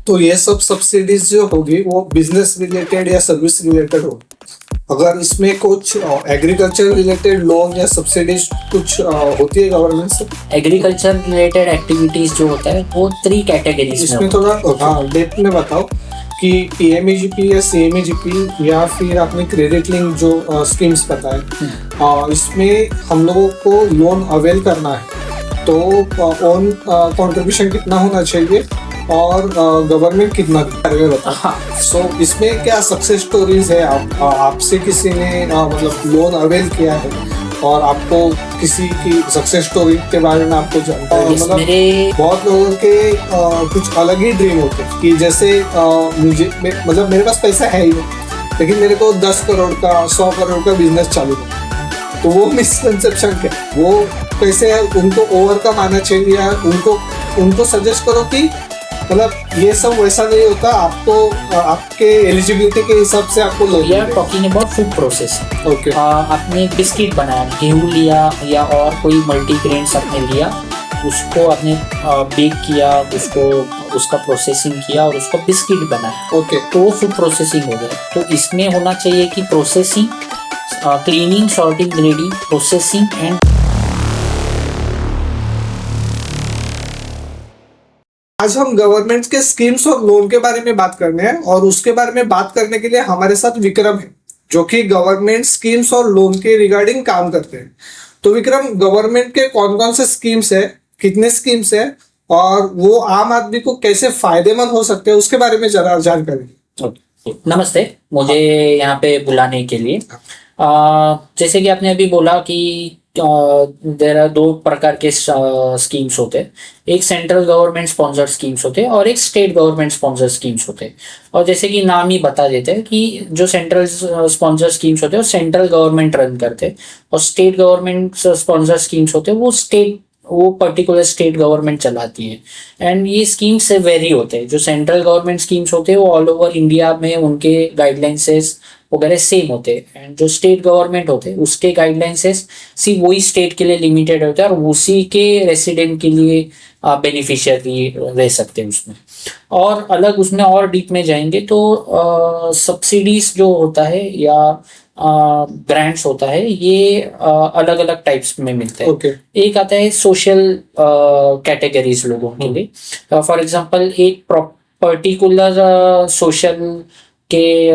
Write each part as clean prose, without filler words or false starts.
तो ये सब सब्सिडीज जो होगी वो बिजनेस रिलेटेड या सर्विस रिलेटेड होगी। अगर इसमें कुछ एग्रीकल्चर रिलेटेड लोन या सब्सिडीज कुछ होती है गवर्नमेंट से? एग्रीकल्चर रिलेटेड एक्टिविटीज जो होता है वो 3 कैटेगरीज में इसमें थोड़ा डेप्थ में बताओ कि पीएमईजीपी या सीएमईजीपी या फिर आपने क्रेडिट लिंक जो स्कीम्स बताए, इसमें हम लोगों को लोन अवेल करना है तो ओन कंट्रीब्यूशन कितना होना चाहिए और गवर्नमेंट कितना करेगा? सो इसमें क्या सक्सेस स्टोरीज है? आपसे किसी ने मतलब लोन अवेल किया है और आपको किसी की सक्सेस स्टोरी के बारे में आपको जानता है? मतलब बहुत लोगों के कुछ अलग ही ड्रीम होते हैं कि जैसे मुझे मतलब मेरे पास पैसा है ही नहीं, लेकिन मेरे को 10 करोड़ का 100 करोड़ का बिजनेस चालू करना, तो वो मिसकंसेप्शन क्या? वो कैसे उनको ओवरकम आना चाहिए? उनको सजेस्ट करो कि मतलब ये सब वैसा नहीं होता, आपको आपके एलिजिबिलिटी के हिसाब से आपको loan. We are talking about food process. Okay, आपने बिस्किट बनाया, गेहूँ लिया या और कोई मल्टीग्रेन्स आपने लिया, उसको आपने बेक किया, उसका प्रोसेसिंग किया और उसको बिस्किट बनाया। ओके, तो वो फूड प्रोसेसिंग हो गया। तो इसमें होना चाहिए कि processing, cleaning, sorting, grading, processing and आज हम गवर्नमेंट के स्कीम्स और लोन के बारे में बात करने हैं और उसके बारे में बात करने के लिए हमारे साथ विक्रम है जो कि गवर्नमेंट स्कीम्स और लोन के रिगार्डिंग काम करते हैं। तो विक्रम, गवर्नमेंट के कौन कौन से स्कीम्स है, कितने स्कीम्स है और वो आम आदमी को कैसे फायदेमंद हो सकते हैं उसके बारे में जरा जानकारी। नमस्ते, मुझे यहाँ पे बुलाने के लिए। जैसे कि आपने अभी बोला कि देयर आर 2 प्रकार के स्कीम्स होते हैं। एक सेंट्रल गवर्नमेंट स्पॉन्सर्ड स्कीम्स होते हैं और एक स्टेट गवर्नमेंट स्पॉन्सर्ड स्कीम्स होते हैं। और जैसे कि नाम ही बता देते हैं कि जो सेंट्रल स्पॉन्सर्ड स्कीम्स होते हैं वो सेंट्रल गवर्नमेंट रन करते हैं और स्टेट गवर्नमेंट स्पॉन्सर्ड स्कीम्स होते हैं वो पर्टिकुलर स्टेट गवर्नमेंट चलाती है। एंड ये स्कीम्स से वेरी होते हैं। जो सेंट्रल गवर्नमेंट स्कीम्स होते हैं वो ऑल ओवर इंडिया में उनके गाइडलाइंसेस वगैरह सेम होते हैं। एंड जो स्टेट गवर्नमेंट होते हैं उसके गाइडलाइंसेस वही स्टेट के लिए लिमिटेड होते हैं और उसी के रेसिडेंट के लिए बेनिफिशियरी रह सकते हैं उसमें। और अलग उसमें और डीप में जाएंगे तो सब्सिडीज जो होता है या ग्रांट्स होता है, ये अलग अलग टाइप्स में मिलते हैं। Okay. एक आता है सोशल कैटेगरीज लोगों के लिए। फॉर एग्जांपल एक पर्टिकुलर सोशल के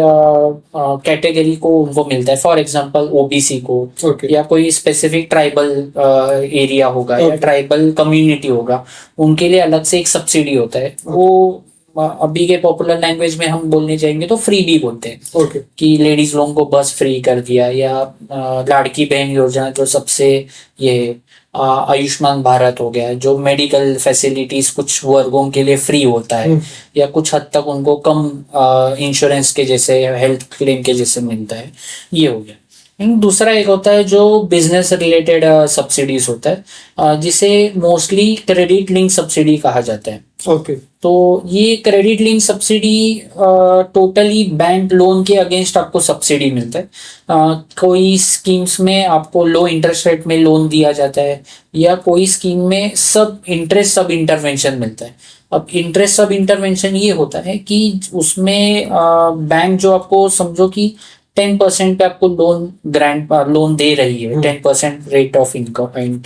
कैटेगरी को उनको मिलता है। फॉर एग्जांपल ओबीसी को, Okay. या कोई स्पेसिफिक ट्राइबल एरिया होगा या ट्राइबल कम्युनिटी होगा, उनके लिए अलग से एक सब्सिडी होता है। वो अभी के पॉपुलर लैंग्वेज में हम बोलने जाएंगे तो फ्री भी बोलते हैं। Okay. कि लेडीज लोगों को बस फ्री कर दिया, या लाड़की बहन योजना जो सबसे ये आयुष्मान भारत हो गया, जो मेडिकल फैसिलिटीज कुछ वर्गों के लिए फ्री होता है या कुछ हद तक उनको कम इंश्योरेंस के जैसे, हेल्थ क्लेम के जैसे मिलता है, ये हो गया। दूसरा एक होता है जो बिजनेस रिलेटेड सब्सिडीज होता है, जिसे मोस्टली क्रेडिट लिंक सब्सिडी कहा जाता है। Okay. तो ये credit link subsidy totally bank loan के अगेंस्ट आपको सब्सिडी मिलता है। कोई स्कीम्स में आपको लो इंटरेस्ट रेट में लोन दिया जाता है या कोई स्कीम में सब इंटरेस्ट सब इंटरवेंशन मिलता है। अब इंटरेस्ट सब इंटरवेंशन ये होता है कि उसमें बैंक जो आपको समझो कि 10% पे आपको लोन दे रही है, 10% rate of income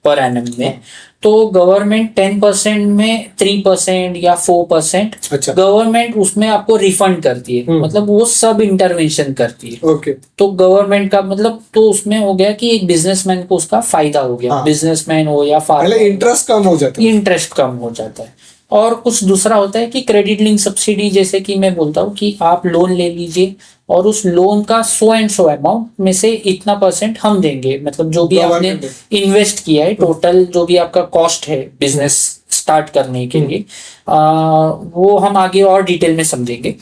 per annum में। तो गवर्नमेंट 10% में 3% या 4% गवर्नमेंट उसमें आपको रिफंड करती है। मतलब वो सब इंटरवेंशन करती है। Okay. तो गवर्नमेंट का मतलब तो उसमें हो गया कि एक बिजनेसमैन को उसका फायदा हो गया। बिजनेसमैन हो या फार्मर, इंटरेस्ट कम हो जाता है। इंटरेस्ट कम हो जाता है। और कुछ दूसरा होता है कि क्रेडिट लिंक सब्सिडी, जैसे कि मैं बोलता हूँ कि आप लोन ले लीजिए और उस लोन का 100 एंड 100 अमाउंट में से इतना % हम देंगे। मतलब जो भी आपने इन्वेस्ट किया है, टोटल जो भी आपका कॉस्ट है बिजनेस स्टार्ट करने के लिए, वो हम आगे और डिटेल में समझेंगे।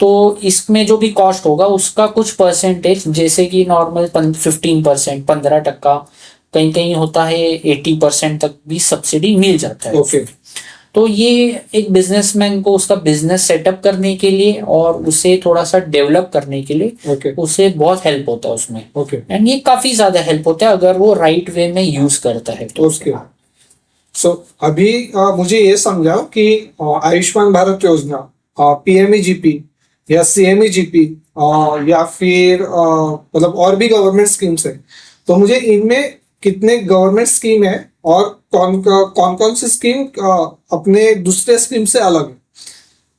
तो इसमें जो भी कॉस्ट होगा उसका कुछ परसेंटेज, जैसे कि नॉर्मल 15%, 15%, कहीं कहीं होता है 80% तक भी सब्सिडी मिल जाता है। तो ये एक बिजनेसमैन को उसका बिजनेस सेटअप करने के लिए और उसे थोड़ा सा डेवलप करने के लिए उसे बहुत हेल्प होता है उसमें। एंड ये काफी ज्यादा हेल्प होता है अगर वो राइट वे में यूज करता है तो। सो अभी मुझे ये समझाओ कि आयुष्मान भारत योजना, पीएमईजीपी या सीएमईजीपी या फिर मतलब और भी गवर्नमेंट स्कीम्स है, तो मुझे इनमें कितने गवर्नमेंट स्कीम है और कौन कौन सी स्कीम अपने दूसरे स्कीम से अलग है,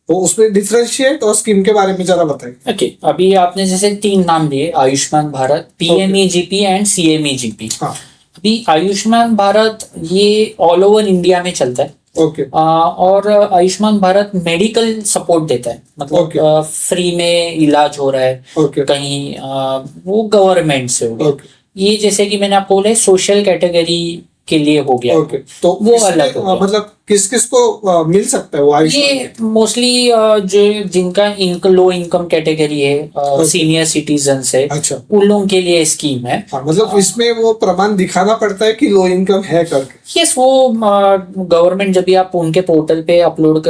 तो उसमें डिफरेंशिएट और स्कीम के बारे में जरा बताइए। ओके, अभी आपने जैसे 3 नाम लिए, आयुष्मान भारत, पीएमईजीपी एंड सीएमईजीपी। हाँ। अभी आयुष्मान भारत ये ऑल ओवर इंडिया में चलता है। ओके। और आयुष्मान भारत मेडिकल सपोर्ट देता है, मतलब फ्री में इलाज हो रहा है ओके। कहीं, वो गवर्नमेंट से हो गया। ओके। ये जैसे कि मैंने आपको बोला सोशल कैटेगरी के लिए हो गया। ओके, तो वो अलग हो गया। मतलब किस किस को मिल सकता है वो आयुष्मान? ये मोस्टली जो जिनका लो इनकम कैटेगरी है, सीनियर सिटीजन्स है, अच्छा, उन लोगों के लिए स्कीम है। हाँ, मतलब इसमें वो प्रमाण दिखाना पड़ता है कि लो इनकम है करके। यस, वो गवर्नमेंट जब भी आप उनके पोर्टल पे अपलोड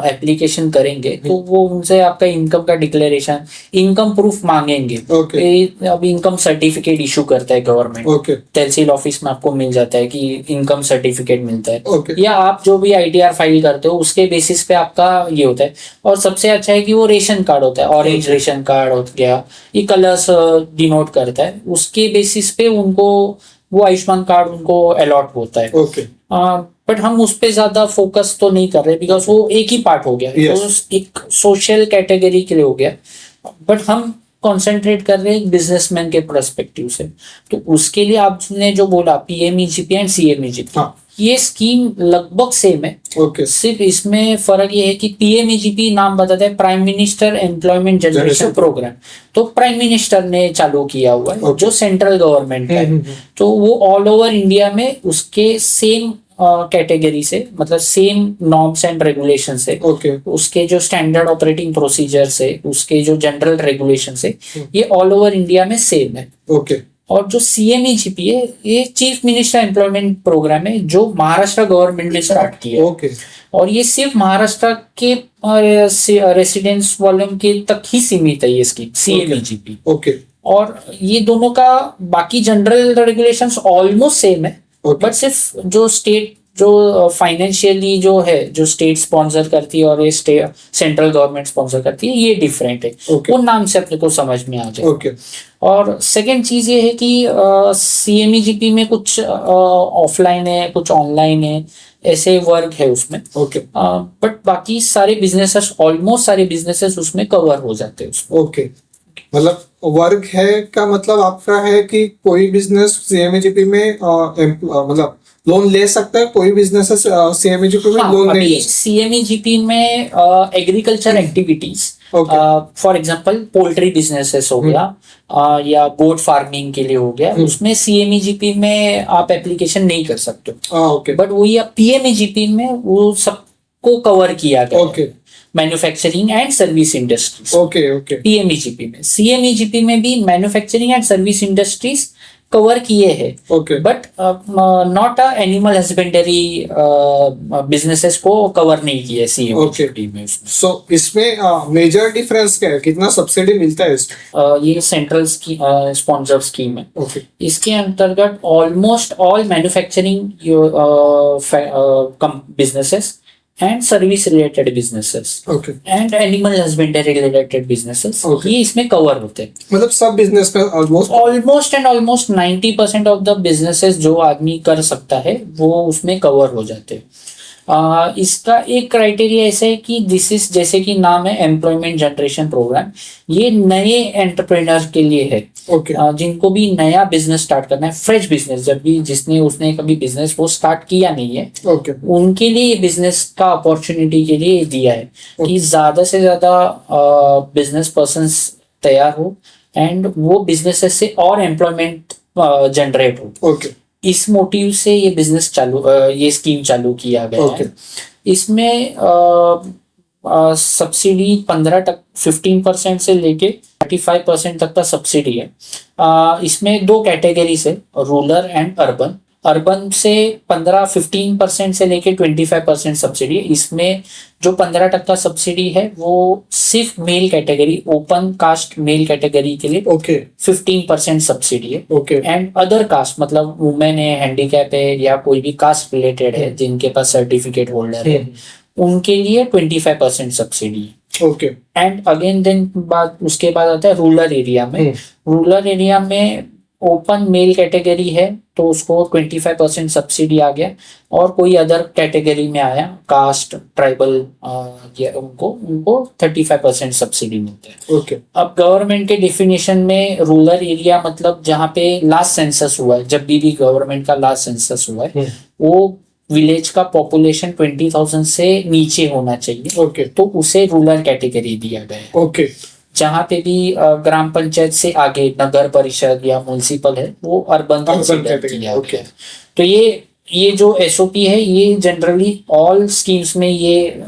एप्लीकेशन करेंगे तो वो उनसे आपका इनकम का डिक्लेरेशन, इनकम प्रूफ मांगेंगे। ओके। अब इनकम सर्टिफिकेट इशू करता है गवर्नमेंट। ओके। तहसील ऑफिस में आपको मिल जाता है कि इनकम सर्टिफिकेट मिलता है। ओके। या आप जो भी आईटीआर फाइल करते हो उसके बेसिस पे आपका ये होता है। और सबसे अच्छा है कि वो रेशन कार्ड होता है, ऑरेंज रेशन कार्ड हो गया, ये कलर्स डिनोट करता है, उसके बेसिस पे उनको वो आयुष्मान कार्ड उनको अलॉट होता है। ओके। बट हम उस पे ज्यादा फोकस तो नहीं कर रहे, बिकॉज वो एक ही पार्ट हो गया। Yes. तो एक सोशल कैटेगरी के लिए हो गया, बट हम कंसंट्रेट कर रहे हैं बिजनेसमैन के पर्सपेक्टिव से। तो उसके लिए आपने जो बोला पीएमईजीपी एंड सीएमईजीपी, हाँ। ये स्कीम लगभग सेम है। ओके। सिर्फ इसमें फर्क ये है कि पीएमईजीपी नाम बताता है prime minister employment generation programme, तो प्राइम मिनिस्टर ने चालू किया हुआ है, जो सेंट्रल गवर्नमेंट का है। तो वो ऑल ओवर इंडिया में उसके सेम कैटेगरी से, मतलब सेम नॉर्म्स एंड रेगुलेशन से, ओके। उसके जो स्टैंडर्ड ऑपरेटिंग प्रोसीजर से, उसके जो जनरल रेगुलेशन से, ये ऑल ओवर इंडिया में सेम है। ओके। और जो सीएमईजीपी है, ये चीफ मिनिस्टर एम्प्लॉयमेंट प्रोग्राम है जो महाराष्ट्र गवर्नमेंट ने स्टार्ट किया है। ओके। और ये सिर्फ महाराष्ट्र के रेसिडेंस वालों के तक ही सीमित है ये स्कीम सीएमईजीपी। ओके। और ये दोनों का बाकी जनरल रेगुलेशंस ऑलमोस्ट सेम है, ओके। बट सिर्फ जो स्टेट जो फाइनेंशियली जो है, जो स्टेट स्पॉन्सर करती है और ये सेंट्रल गवर्नमेंट स्पॉन्सर करती है, ये डिफरेंट है। वो नाम से अपने को समझ में आ जाए। ओके। और सेकंड चीज ये है कि सीएमईजीपी में कुछ ऑफलाइन है, कुछ ऑनलाइन है, ऐसे वर्क है उसमें। ओके। बट बाकी सारे बिजनेसेस, ऑलमोस्ट सारे बिजनेसेस उसमें कवर हो जाते हैं उसमें। ओके, मतलब वर्क है का मतलब आपका है कि कोई बिजनेस सीएमईजीपी में मतलब लोन ले सकता है, कोई बिजनेस सीएमईजीपी में लोन नहीं ले सकता। सीएमईजीपी में agriculture activities, for example poultry businesses हो गया, या गोट फार्मिंग के लिए हो गया, उसमें सीएमईजीपी में आप एप्लीकेशन नहीं कर सकते। ओके। बट वही आप पीएमईजीपी में वो सबको कवर किया गया। Okay. Manufacturing and service industries. Okay. Okay. PMEGP में, सीएमईजीपी में भी manufacturing and service industries cover किए हैं। Okay. But not a animal husbandry businesses को कवर नहीं किए सीएमईजीपी में। सो इसमें मेजर डिफरेंस क्या है, कितना सब्सिडी मिलता है इसमें? ये सेंट्रल स्पॉन्सर स्कीम है। ओके। इसके अंतर्गत almost all manufacturing businesses and service related businesses and animal husbandry related businesses, ये इसमें कवर होते हैं। मतलब सब बिजनेस में ऑलमोस्ट 90% ऑफ द बिजनेसेस जो आदमी कर सकता है वो उसमें कवर हो जाते हैं। इसका एक क्राइटेरिया ऐसा है कि दिस इज, जैसे कि नाम है एम्प्लॉयमेंट जनरेशन प्रोग्राम, ये नए एंटरप्रेन्योर के लिए है। जिनको भी नया बिजनेस स्टार्ट करना है, फ्रेश बिजनेस, जब भी उसने कभी बिजनेस वो स्टार्ट किया नहीं है, उनके लिए ये बिजनेस का अपॉर्चुनिटी के लिए दिया है कि ज्यादा से ज्यादा बिजनेस पर्संस तैयार हो एंड वो बिजनेसेस से और एम्प्लॉयमेंट जनरेट हो। इस मोटिव से ये बिजनेस ये स्कीम चालू किया गया है। इसमें सब्सिडी 15% से लेके 35% तक का सब्सिडी है। इसमें 2 कैटेगरीज है, रूरल एंड अर्बन। अर्बन से 15% से लेके 25% सब्सिडी है। इसमें जो 15% सब्सिडी है वो सिर्फ male category, open cast male category के लिए ओके 15% सब्सिडी है। ओके एंड अदर कास्ट मतलब वुमेन है, हैंडीकैप है या कोई भी कास्ट रिलेटेड है जिनके पास सर्टिफिकेट होल्डर है, उनके लिए 25% सब्सिडी है। ओके एंड अगेन देन बाद उसके बाद आता है रूरल एरिया में। रूरल एरिया में ओपन मेल कैटेगरी है तो उसको 25% सब्सिडी आ गया, और कोई अदर कैटेगरी में आया कास्ट ट्राइबल उनको 35% सब्सिडी मिलता है। ओके अब गवर्नमेंट के डिफिनेशन में रूरल एरिया मतलब जहाँ पे लास्ट सेंसस हुआ है, जब भी गवर्नमेंट का लास्ट सेंसस हुआ है वो विलेज का पॉपुलेशन 20,000 से नीचे होना चाहिए। ओके तो उसे रूरल कैटेगरी दिया गया है। ओके जहाँ पे भी ग्राम पंचायत से आगे नगर परिषद या म्युनिसिपल है वो अर्बन कंसीडर किया गया है। तो ये जो एसओपी है ये जनरली ऑल स्कीम्स में ये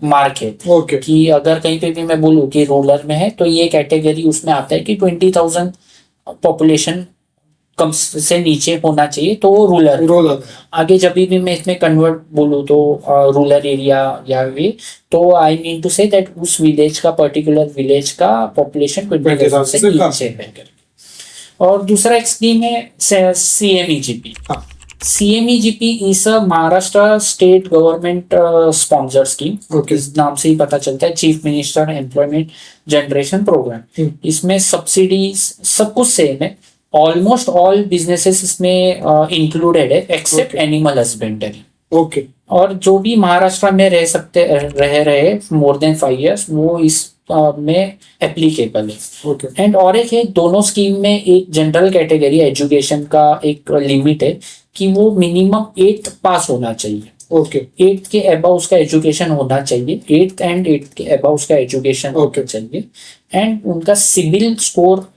मार्क है ओके कि अगर कहीं पे भी मैं बोलूँ कि रूरल में है तो ये कैटेगरी उसमें आता है कि 20,000 पॉपुलेशन कम से नीचे होना चाहिए तो वो रूरल। रूरल आगे जब भी मैं इसमें कन्वर्ट बोलूँ तो रूरल एरिया या वे, तो I mean to say that उस विलेज का पर्टिकुलर विलेज का पॉपुलेशन 20,000 से नीचे है। और दूसरा एक स्कीम है CMEGP। CMEGP is a Maharashtra state government sponsor scheme. इस नाम से ही पता चलता है, chief minister employment generation programme. इसमें सब्सिडीज सब कुछ सेम है, ऑलमोस्ट ऑल बिजनेसेस इसमें इंक्लूडेड है एक्सेप्ट एनिमल हस्बेंडरी। ओके और जो भी महाराष्ट्र में रह रहे मोर देन 5 years वो इस में एप्लीकेबल है। ओके एंड और एक है, दोनों स्कीम में एक जनरल कैटेगरी एजुकेशन का एक लिमिट है कि वो मिनिमम 8th पास होना चाहिए। ओके 8th के अबव उसका एजुकेशन होना चाहिए, 8th एंड 8th के अबव उसका एजुकेशन होना चाहिए। एंड उनका सिविल स्कोर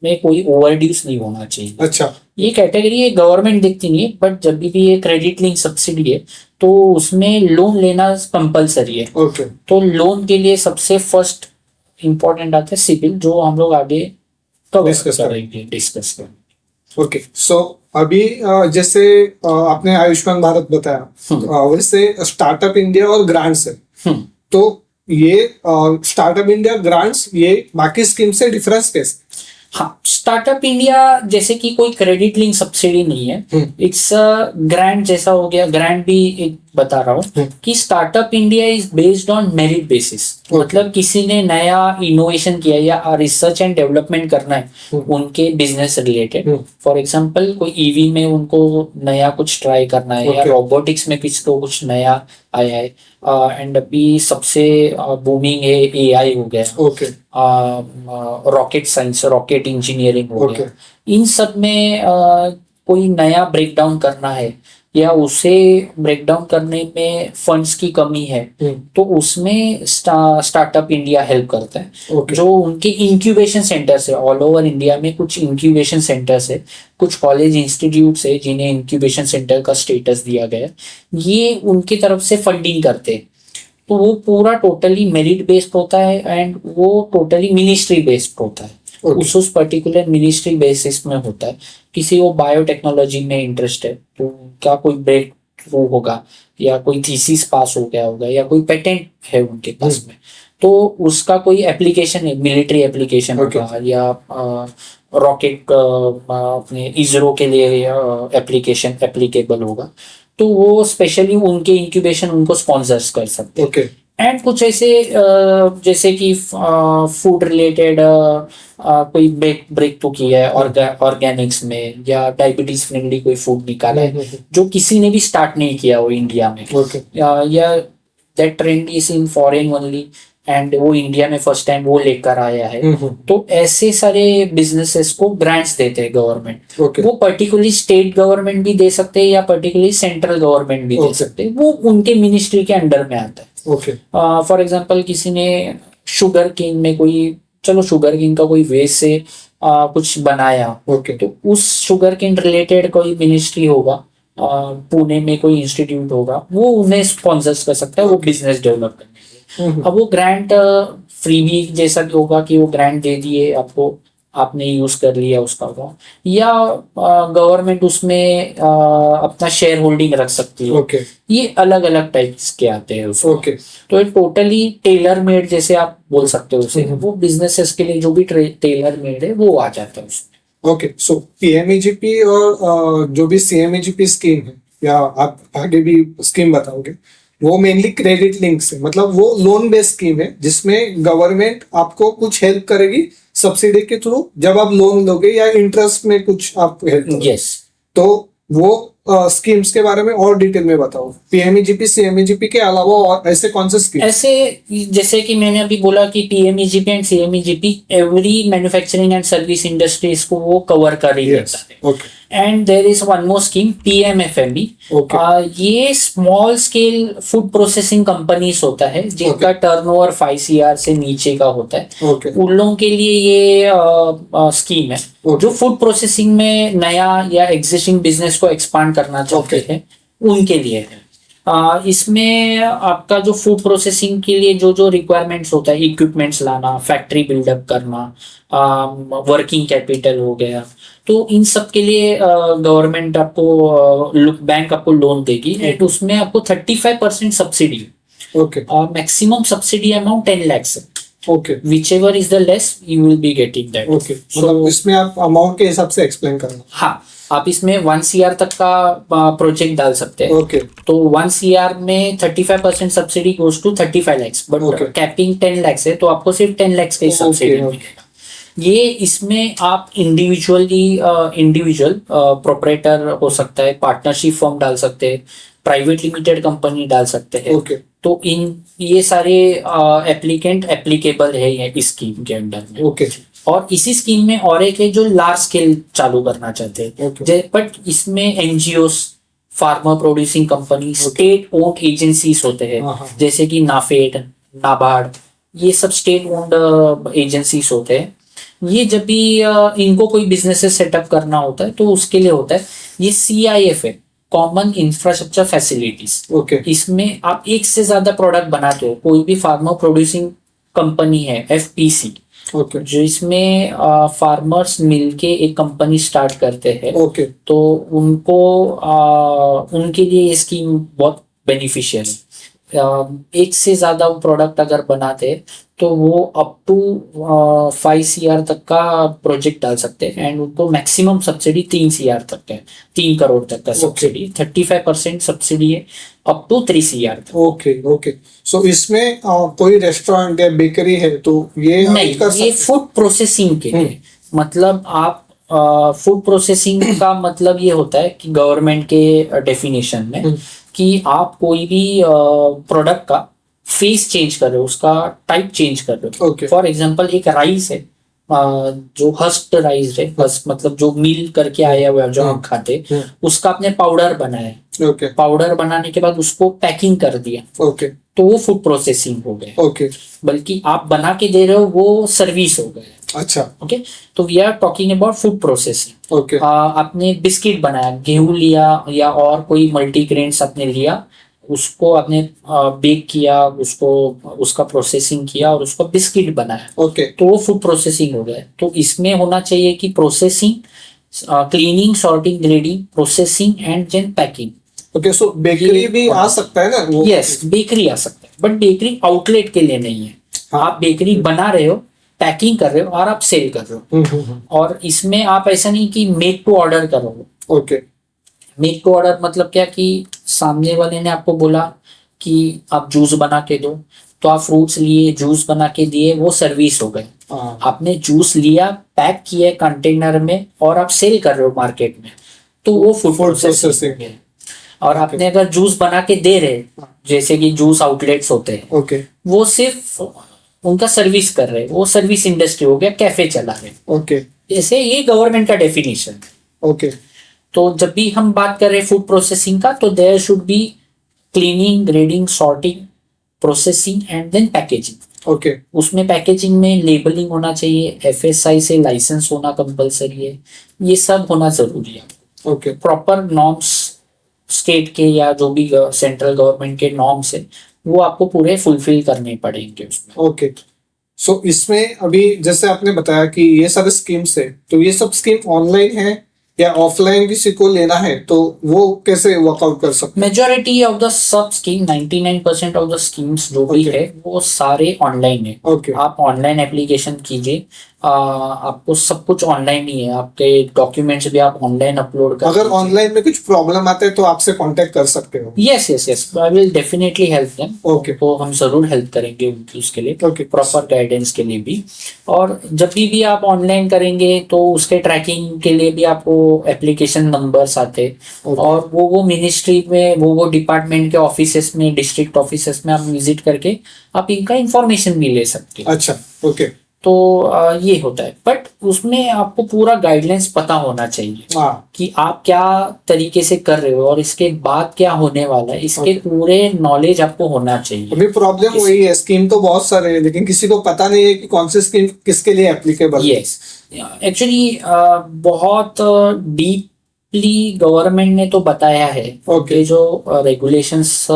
में कोई ओवरड्यूस नहीं होना चाहिए। अच्छा ये कैटेगरी है गवर्नमेंट देखती नहीं है, बट जब भी ये क्रेडिट लिंक सब्सिडी है तो उसमें लोन लेना कंपलसरी है। ओके तो लोन के लिए सबसे फर्स्ट इंपॉर्टेंट आता है सिविल, जो हम लोग आगे डिस्कस करेंगे। ओके सो अभी जैसे आपने आयुष्मान भारत बताया, वैसे स्टार्टअप इंडिया और ग्रांट्स है, तो ये स्टार्टअप इंडिया ग्रांट्स ये बाकी स्कीम से डिफरेंस कैसे? हाँ, स्टार्टअप इंडिया जैसे कि कोई क्रेडिट लिंक सब्सिडी नहीं है, इट्स ग्रांट जैसा हो गया। ग्रांट भी एक बता रहा हूँ कि startup India is based on merit basis. मतलब किसी ने नया इनोवेशन किया या रिसर्च एंड डेवलपमेंट करना है उनके बिजनेस रिलेटेड, फॉर एग्जांपल कोई ईवी में उनको नया कुछ ट्राई करना है या रोबोटिक्स में किसी को कुछ नया आया है। एंड अभी सबसे बूमिंग है AI हो गया, रॉकेट साइंस, रॉकेट इंजीनियरिंग हो गया। इन सब में कोई नया ब्रेक डाउन करना है या उसे ब्रेक डाउन करने में फंड्स की कमी है तो उसमें स्टार्टअप इंडिया हेल्प करता है। जो उनके इंक्यूबेशन सेंटर्स है ऑल ओवर इंडिया में, कुछ इंक्यूबेशन सेंटर्स है, कुछ कॉलेज इंस्टीट्यूट्स है जिन्हें इंक्यूबेशन सेंटर का स्टेटस दिया गया, ये उनकी तरफ से फंडिंग करते हैं। तो वो पूरा टोटली मेरिट बेस्ड होता है एंड वो टोटली मिनिस्ट्री बेस्ड होता है। उस पर्टिकुलर मिनिस्ट्री बेसिस में होता है। किसी को बायोटेक्नोलॉजी में इंटरेस्ट है तो क्या कोई ब्रेक थ्रू होगा या कोई थीसिस पास हो गया होगा या कोई पेटेंट है उनके पास में, तो उसका कोई एप्लीकेशन है, मिलिट्री एप्लीकेशन होगा या रॉकेट अपने इसरो के लिए एप्लीकेशन एप्लीकेबल होगा, तो वो स्पेशली उनके इंक्यूबेशन उनको स्पॉन्सर्स कर सकते हैं। एंड कुछ ऐसे जैसे कि फूड रिलेटेड कोई ब्रेक तो किया है ऑर्गेनिक्स में या डायबिटीज फ्रेंडली कोई फूड निकाला है जो किसी ने भी स्टार्ट नहीं किया हो इंडिया में, या that trend is in foreign only and वो इंडिया में फर्स्ट टाइम वो लेकर आया है। तो ऐसे सारे बिजनेसेस को ग्रांट्स देते हैं गवर्नमेंट। वो पर्टिकुलरली स्टेट गवर्नमेंट भी दे सकते हैं या पर्टिकुलरली सेंट्रल गवर्नमेंट भी दे सकते हैं, वो उनके मिनिस्ट्री के अंडर में आता है। फॉर एग्जाम्पल किसी ने शुगर केन में चलो शुगर केन का कोई वेस्ट से कुछ बनाया, तो उस शुगर केन रिलेटेड कोई मिनिस्ट्री होगा, पुणे में कोई इंस्टीट्यूट होगा, वो उन्हें स्पॉन्सर्स कर सकता है वो बिजनेस डेवलप करने के लिए। अब वो ग्रांट फ्री भी जैसा होगा कि वो ग्रांट दे दिए आपको, आपने यूज कर लिया उसका वो, या गवर्नमेंट उसमें अपना शेयर होल्डिंग रख सकती है। ओके ये अलग अलग टाइप्स के आते हैं उसमें। ओके तो ये टोटली टेलर मेड जैसे आप बोल सकते हो उसे, हम्म। वो बिजनेसेस के लिए जो भी टेलर मेड है वो आ जाता है उसमें। ओके। सो पीएमईजीपी और जो भी सीएमईजीपी स्कीम है, या आप आगे भी स्कीम बताओगे, वो मेनली क्रेडिट लिंक से, मतलब वो लोन बेस्ड स्कीम है जिसमें गवर्नमेंट आपको कुछ हेल्प करेगी सब्सिडी के थ्रू जब आप लोन लोगे, या इंटरेस्ट में कुछ आप हेल्प करोगे। यस। तो वो स्कीम्स के बारे में और डिटेल में बताओ, पीएमईजीपी सीएमईजीपी के अलावा और ऐसे कौन से स्कीम? ऐसे जैसे कि मैंने अभी बोला कि PMEGP and CMEGP every manufacturing and service industries को वो कवर कर ही लेता है। Okay and there is one more scheme PMFME. Okay ये small scale food processing companies होता है जिनका टर्नओवर 5 CR से नीचे का होता है। ओके उन लोगों के लिए ये स्कीम है जो फूड प्रोसेसिंग में नया या एग्जिस्टिंग बिजनेस को एक्सपांड करना चाहते हैं, उनके लिए है। इसमें आपका जो फूड प्रोसेसिंग के लिए जो जो रिक्वायरमेंट्स होता है, इक्विपमेंट्स लाना, फैक्ट्री बिल्डअप करना, वर्किंग कैपिटल हो गया, तो इन सब के लिए गवर्नमेंट आपको बैंक आपको लोन देगी एंड उसमें आपको 35% subsidy, okay maximum subsidy amount 10 lakhs है। Okay whichever is the less you will be getting that। Okay. मतलब इसमें आप अमाउंट के हिसाब से एक्सप्लेन करना। हाँ, आप इसमें 1 CR तक का प्रोजेक्ट डाल सकते हैं। ओके तो 1 CR में 35% subsidy goes to 35 lakhs, but Okay. Capping 10 lakhs है तो आपको सिर्फ 10 lakhs की सब्सिडी Okay, मिलेगा। ये इसमें आप इंडिविजुअल प्रोपरेटर हो सकता है, पार्टनरशिप फॉर्म डाल सकते हैं, प्राइवेट लिमिटेड कंपनी डाल सकते हैं। ओके तो इन ये सारे एप्लीकेंट एप्लीकेबल है ये इस स्कीम के अंडर में। ओके और इसी स्कीम में और एक है जो लार्ज स्केल चालू करना चाहते हैं, Okay. बट इसमें NGOs, farmer producing company, state owned agencies होते हैं, हाँ। जैसे कि नाफेड, नाबार्ड, ये सब स्टेट ओन्ड एजेंसीज होते हैं। ये जब भी इनको कोई बिजनेस सेटअप करना होता है तो उसके लिए होता है। ये CIF है, कॉमन इंफ्रास्ट्रक्चर फैसिलिटीज। ओके इसमें आप एक से ज्यादा प्रोडक्ट बनाते हो, कोई भी फार्मर प्रोड्यूसिंग कंपनी है FPC, ओके जो इसमें फार्मर्स मिलके एक कंपनी स्टार्ट करते हैं, ओके तो उनको उनके लिए ये स्कीम बहुत बेनिफिशियल है। एक से ज्यादा वो प्रोडक्ट अगर बनाते हैं तो वो अप टू 5 CR तक का प्रोजेक्ट डाल सकते हैं एंड उनको मैक्सिमम सब्सिडी 3 CR तक है, 3 करोड़ तक का सब्सिडी। 35% सब्सिडी है अप टू 3 CR तक। Okay okay. सो इसमें कोई रेस्टोरेंट या बेकरी है तो ये नहीं, कर ये सकते? फूड प्रोसेसिंग के लिए, मतलब आप फूड प्रोसेसिंग का मतलब ये होता है कि गवर्नमेंट के डेफिनेशन में कि आप कोई भी प्रोडक्ट का फेस चेंज कर रहे हो, उसका टाइप चेंज कर रहे हो। Okay. फॉर एग्जांपल एक राइस है, जो हस्क्ड राइस है, मतलब जो मिल करके आया हुआ है जो हम खाते, उसका आपने पाउडर बनाया, ओके पाउडर बनाने के बाद उसको पैकिंग कर दिया, ओके तो वो फूड प्रोसेसिंग हो गया। ओके। बल्कि आप बना के दे रहे हो वो सर्विस हो गया। अच्छा ओके, तो we are talking about food processing. Okay आपने बिस्किट बनाया, गेहूं लिया या और कोई मल्टीग्रेन्स आपने लिया, उसको आपने बेक किया, उसको उसका प्रोसेसिंग किया और उसको बिस्किट बनाया, ओके तो वो फूड प्रोसेसिंग हो गया। तो इसमें होना चाहिए कि processing, cleaning, sorting, grading, processing and then packing. Okay. So bakery भी आ सकता है ना? यस, बेकरी आ सकता है, बट बेकरी आउटलेट के लिए नहीं है। हाँ। आप बेकरी बना रहे हो, पैकिंग कर रहे हो और आप सेल कर रहे हो। और इसमें आप ऐसा नहीं कि मेक टू ऑर्डर करोगे। ओके मेक टू ऑर्डर मतलब क्या कि सामने वाले ने आपको बोला कि आप जूस बना के दो, तो आप फ्रूट्स लिए, जूस बना के दिए, वो सर्विस हो गए। हाँ। आपने जूस लिया, पैक किया कंटेनर में और आप सेल कर रहे हो मार्केट में, तो वो फूड प्रोसेसिंग है। और आपने अगर जूस बना के दे रहे, जैसे कि जूस आउटलेट्स होते हैं, ओके वो सिर्फ उनका सर्विस कर रहे, वो सर्विस इंडस्ट्री हो गया, कैफे चला रहे। ओके जैसे ये गवर्नमेंट का डेफिनेशन। ओके तो जब भी हम बात कर रहे हैं फूड प्रोसेसिंग का, तो there should be cleaning, grading, sorting, processing and then packaging. Okay उसमें पैकेजिंग में लेबलिंग होना चाहिए, FSI से लाइसेंस होना कंपलसरी है, ये सब होना जरूरी है। ओके प्रॉपर नॉर्म्स स्टेट के या जो भी सेंट्रल गवर्नमेंट के नॉर्म्स है वो आपको पूरे फुलफिल करने पड़ेंगे उसमें। ओके। सो इसमें अभी जैसे आपने बताया कि ये सारे स्कीम्स है, तो ये सब स्कीम ऑनलाइन है या ऑफलाइन किसी को लेना है तो वो कैसे वर्कआउट कर सकते हैं? Majority of the sub scheme 99% of the schemes जो भी Okay. है वो सारे ऑनलाइन है। ओके आप ऑनलाइन एप्लीकेशन कीजिए, आपको सब कुछ ऑनलाइन ही है, आपके डॉक्यूमेंट्स भी आप ऑनलाइन अपलोड कर अगर दीजिए। ऑनलाइन में कुछ प्रॉब्लम आते हैं तो आपसे कांटेक्ट कर सकते हो? Yes yes yes, I will definitely help them. Okay तो हम जरूर हेल्प करेंगे उनकी, उसके लिए ओके प्रॉपर गाइडेंस के लिए भी। और जब भी आप ऑनलाइन करेंगे तो उसके ट्रैकिंग के लिए भी आपको एप्लीकेशन नंबर्स आते, और वो मिनिस्ट्री में वो डिपार्टमेंट के ऑफिसेस में, डिस्ट्रिक्ट ऑफिसेस में आप विजिट करके आप इनका इंफॉर्मेशन भी ले सकते हैं। अच्छा ओके तो ये होता है, बट उसमें आपको पूरा गाइडलाइंस पता होना चाहिए हाँ कि आप क्या तरीके से कर रहे हो और इसके बाद क्या होने वाला है, इसके पूरे नॉलेज आपको होना चाहिए। अभी प्रॉब्लम वही है, स्कीम तो बहुत सारे हैं लेकिन किसी को पता नहीं है कि कौन सी स्कीम किसके लिए एप्लीकेबल है। यस, एक्चुअली बहुत डीपली गवर्नमेंट ने तो बताया है Okay. कि जो रेगुलेशंस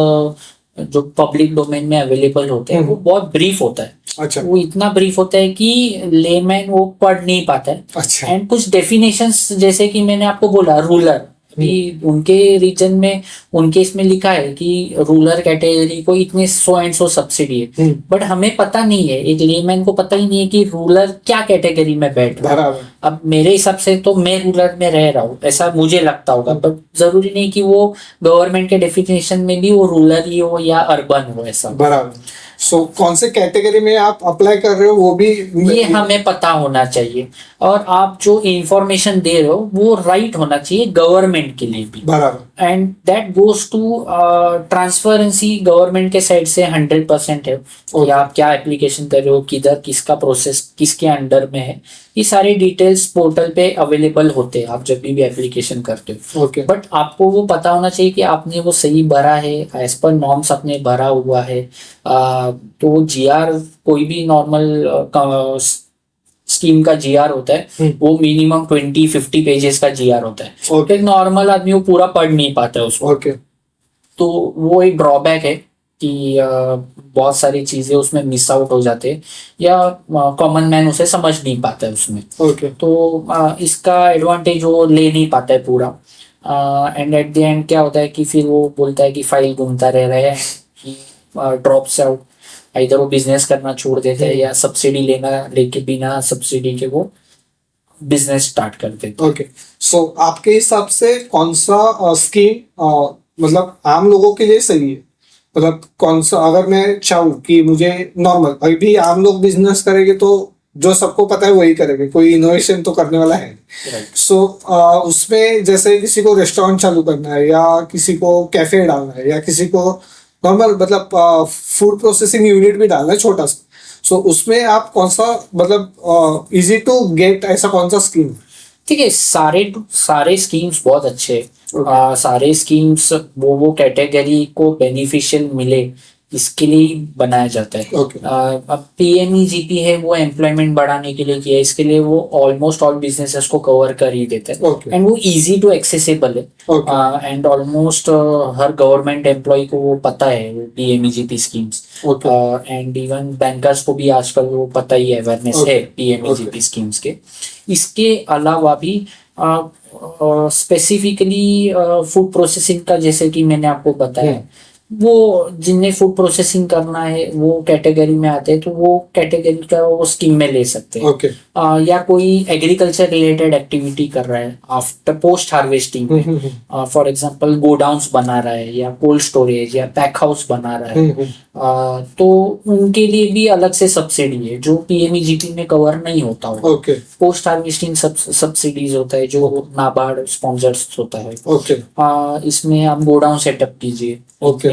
जो पब्लिक डोमेन में अवेलेबल होते हैं वो बहुत ब्रीफ होता है। अच्छा वो इतना ब्रीफ होता है कि लेमैन वो पढ़ नहीं पाता है। अच्छा एंड कुछ डेफिनेशंस, जैसे कि मैंने आपको बोला रूलर, कि उनके रीजन में उनके इसमें लिखा है कि रूरल कैटेगरी को इतने सो एंड सो सब्सिडी है, बट हमें पता नहीं है, एक लेमैन को पता ही नहीं है कि रूरल क्या कैटेगरी में बैठ रहा है। बराबर अब मेरे हिसाब से तो मैं रूरल में रह रहा हूँ, ऐसा मुझे लगता होगा, बट जरूरी नहीं कि वो गवर्नमेंट के डेफिनेशन में भी वो रूरल ही हो या अर्बन हो, ऐसा। बराबर। सो कौन से कैटेगरी में आप अप्लाई कर रहे हो वो भी ये हमें पता होना चाहिए, और आप जो इंफॉर्मेशन दे रहे हो वो राइट होना चाहिए गवर्नमेंट के लिए भी। बराबर and that goes to transparency, government के साइड से 100% है कि आप क्या एप्लीकेशन कर रहे हो, किधर किसका प्रोसेस किसके अंडर में है, ये सारी डिटेल्स पोर्टल पे अवेलेबल होते हैं आप जब भी एप्लीकेशन करते हो। ओके बट आपको वो पता होना चाहिए कि आपने वो सही भरा है, एज पर नॉर्म्स आपने भरा हुआ है। तो जीआर, कोई भी नॉर्मल स्कीम का जीआर होता है वो मिनिमम 20-50 पेजेस का जीआर होता है। ओके एक नॉर्मल आदमी वो पूरा पढ़ नहीं पाता है उसको। ओके तो वो एक ड्रॉबैक है कि बहुत सारी चीजें उसमें मिस आउट हो जाते हैं, या कॉमन मैन उसे समझ नहीं पाता है उसमें। ओके तो इसका एडवांटेज वो ले नहीं पाता है पूरा। एंड एट द एंड क्या होता है कि फिर वो बोलता है कि फाइल घूमता रह रहा है, कि ड्रॉप्स आउट, इधर वो बिजनेस करना छोड़ देते हैं या सब्सिडी लेके बिना सब्सिडी के वो बिजनेस स्टार्ट कर देते हैं। ओके सो आपके हिसाब से कौन सा स्कीम मतलब आम लोगों के लिए सही है? मतलब कौन सा, अगर मैं चाहूँ कि मुझे नॉर्मल, अभी आम लोग बिजनेस करेंगे तो जो सबको पता है वही करेंगे, कोई इनोवेशन तो करने वाला है। सो उसमें जैसे किसी को रेस्टोरेंट चालू करना है या किसी को कैफे डालना है या किसी को नॉर्मल मतलब फूड प्रोसेसिंग यूनिट भी डालना है छोटा सा, सो उसमें आप कौन सा मतलब इजी टू गेट ऐसा कौन सा स्कीम? ठीक है, सारे स्कीम्स बहुत अच्छे हैं। सारे स्कीम्स वो कैटेगरी को बेनिफिशियल मिले इसके लिए ही बनाया जाता है। अब पीएमईजीपी है वो एम्प्लॉयमेंट बढ़ाने के लिए किया है, इसके लिए वो ऑलमोस्ट ऑल बिजनेसेस को कवर कर ही देता है। एंड वो इजी टू एक्सेसिबल है, एंड ऑलमोस्ट हर गवर्नमेंट एम्प्लॉय को वो पता है PMEGP schemes. And even bankers को भी आजकल वो पता ही अवेयरनेस है पीएमईजीपी स्कीम्स के। इसके अलावा भी स्पेसिफिकली फूड प्रोसेसिंग का, जैसे कि मैंने आपको बताया, वो जिन्हें फूड प्रोसेसिंग करना है वो कैटेगरी में आते हैं तो वो कैटेगरी का वो स्कीम में ले सकते हैं। या कोई एग्रीकल्चर रिलेटेड एक्टिविटी कर रहा है आफ्टर पोस्ट हार्वेस्टिंग में, फॉर एग्जांपल गोडाउन्स बना रहा है या कोल्ड स्टोरेज या पैक हाउस बना रहा है, तो उनके लिए भी अलग से सब्सिडी है जो पीएमईजीपी में कवर नहीं होता हो। पोस्ट हार्वेस्टिंग सब्सिडीज होता है जो नाबार्ड स्पॉन्सर्स होता है। इसमें आप गोडाउन सेटअप कीजिए,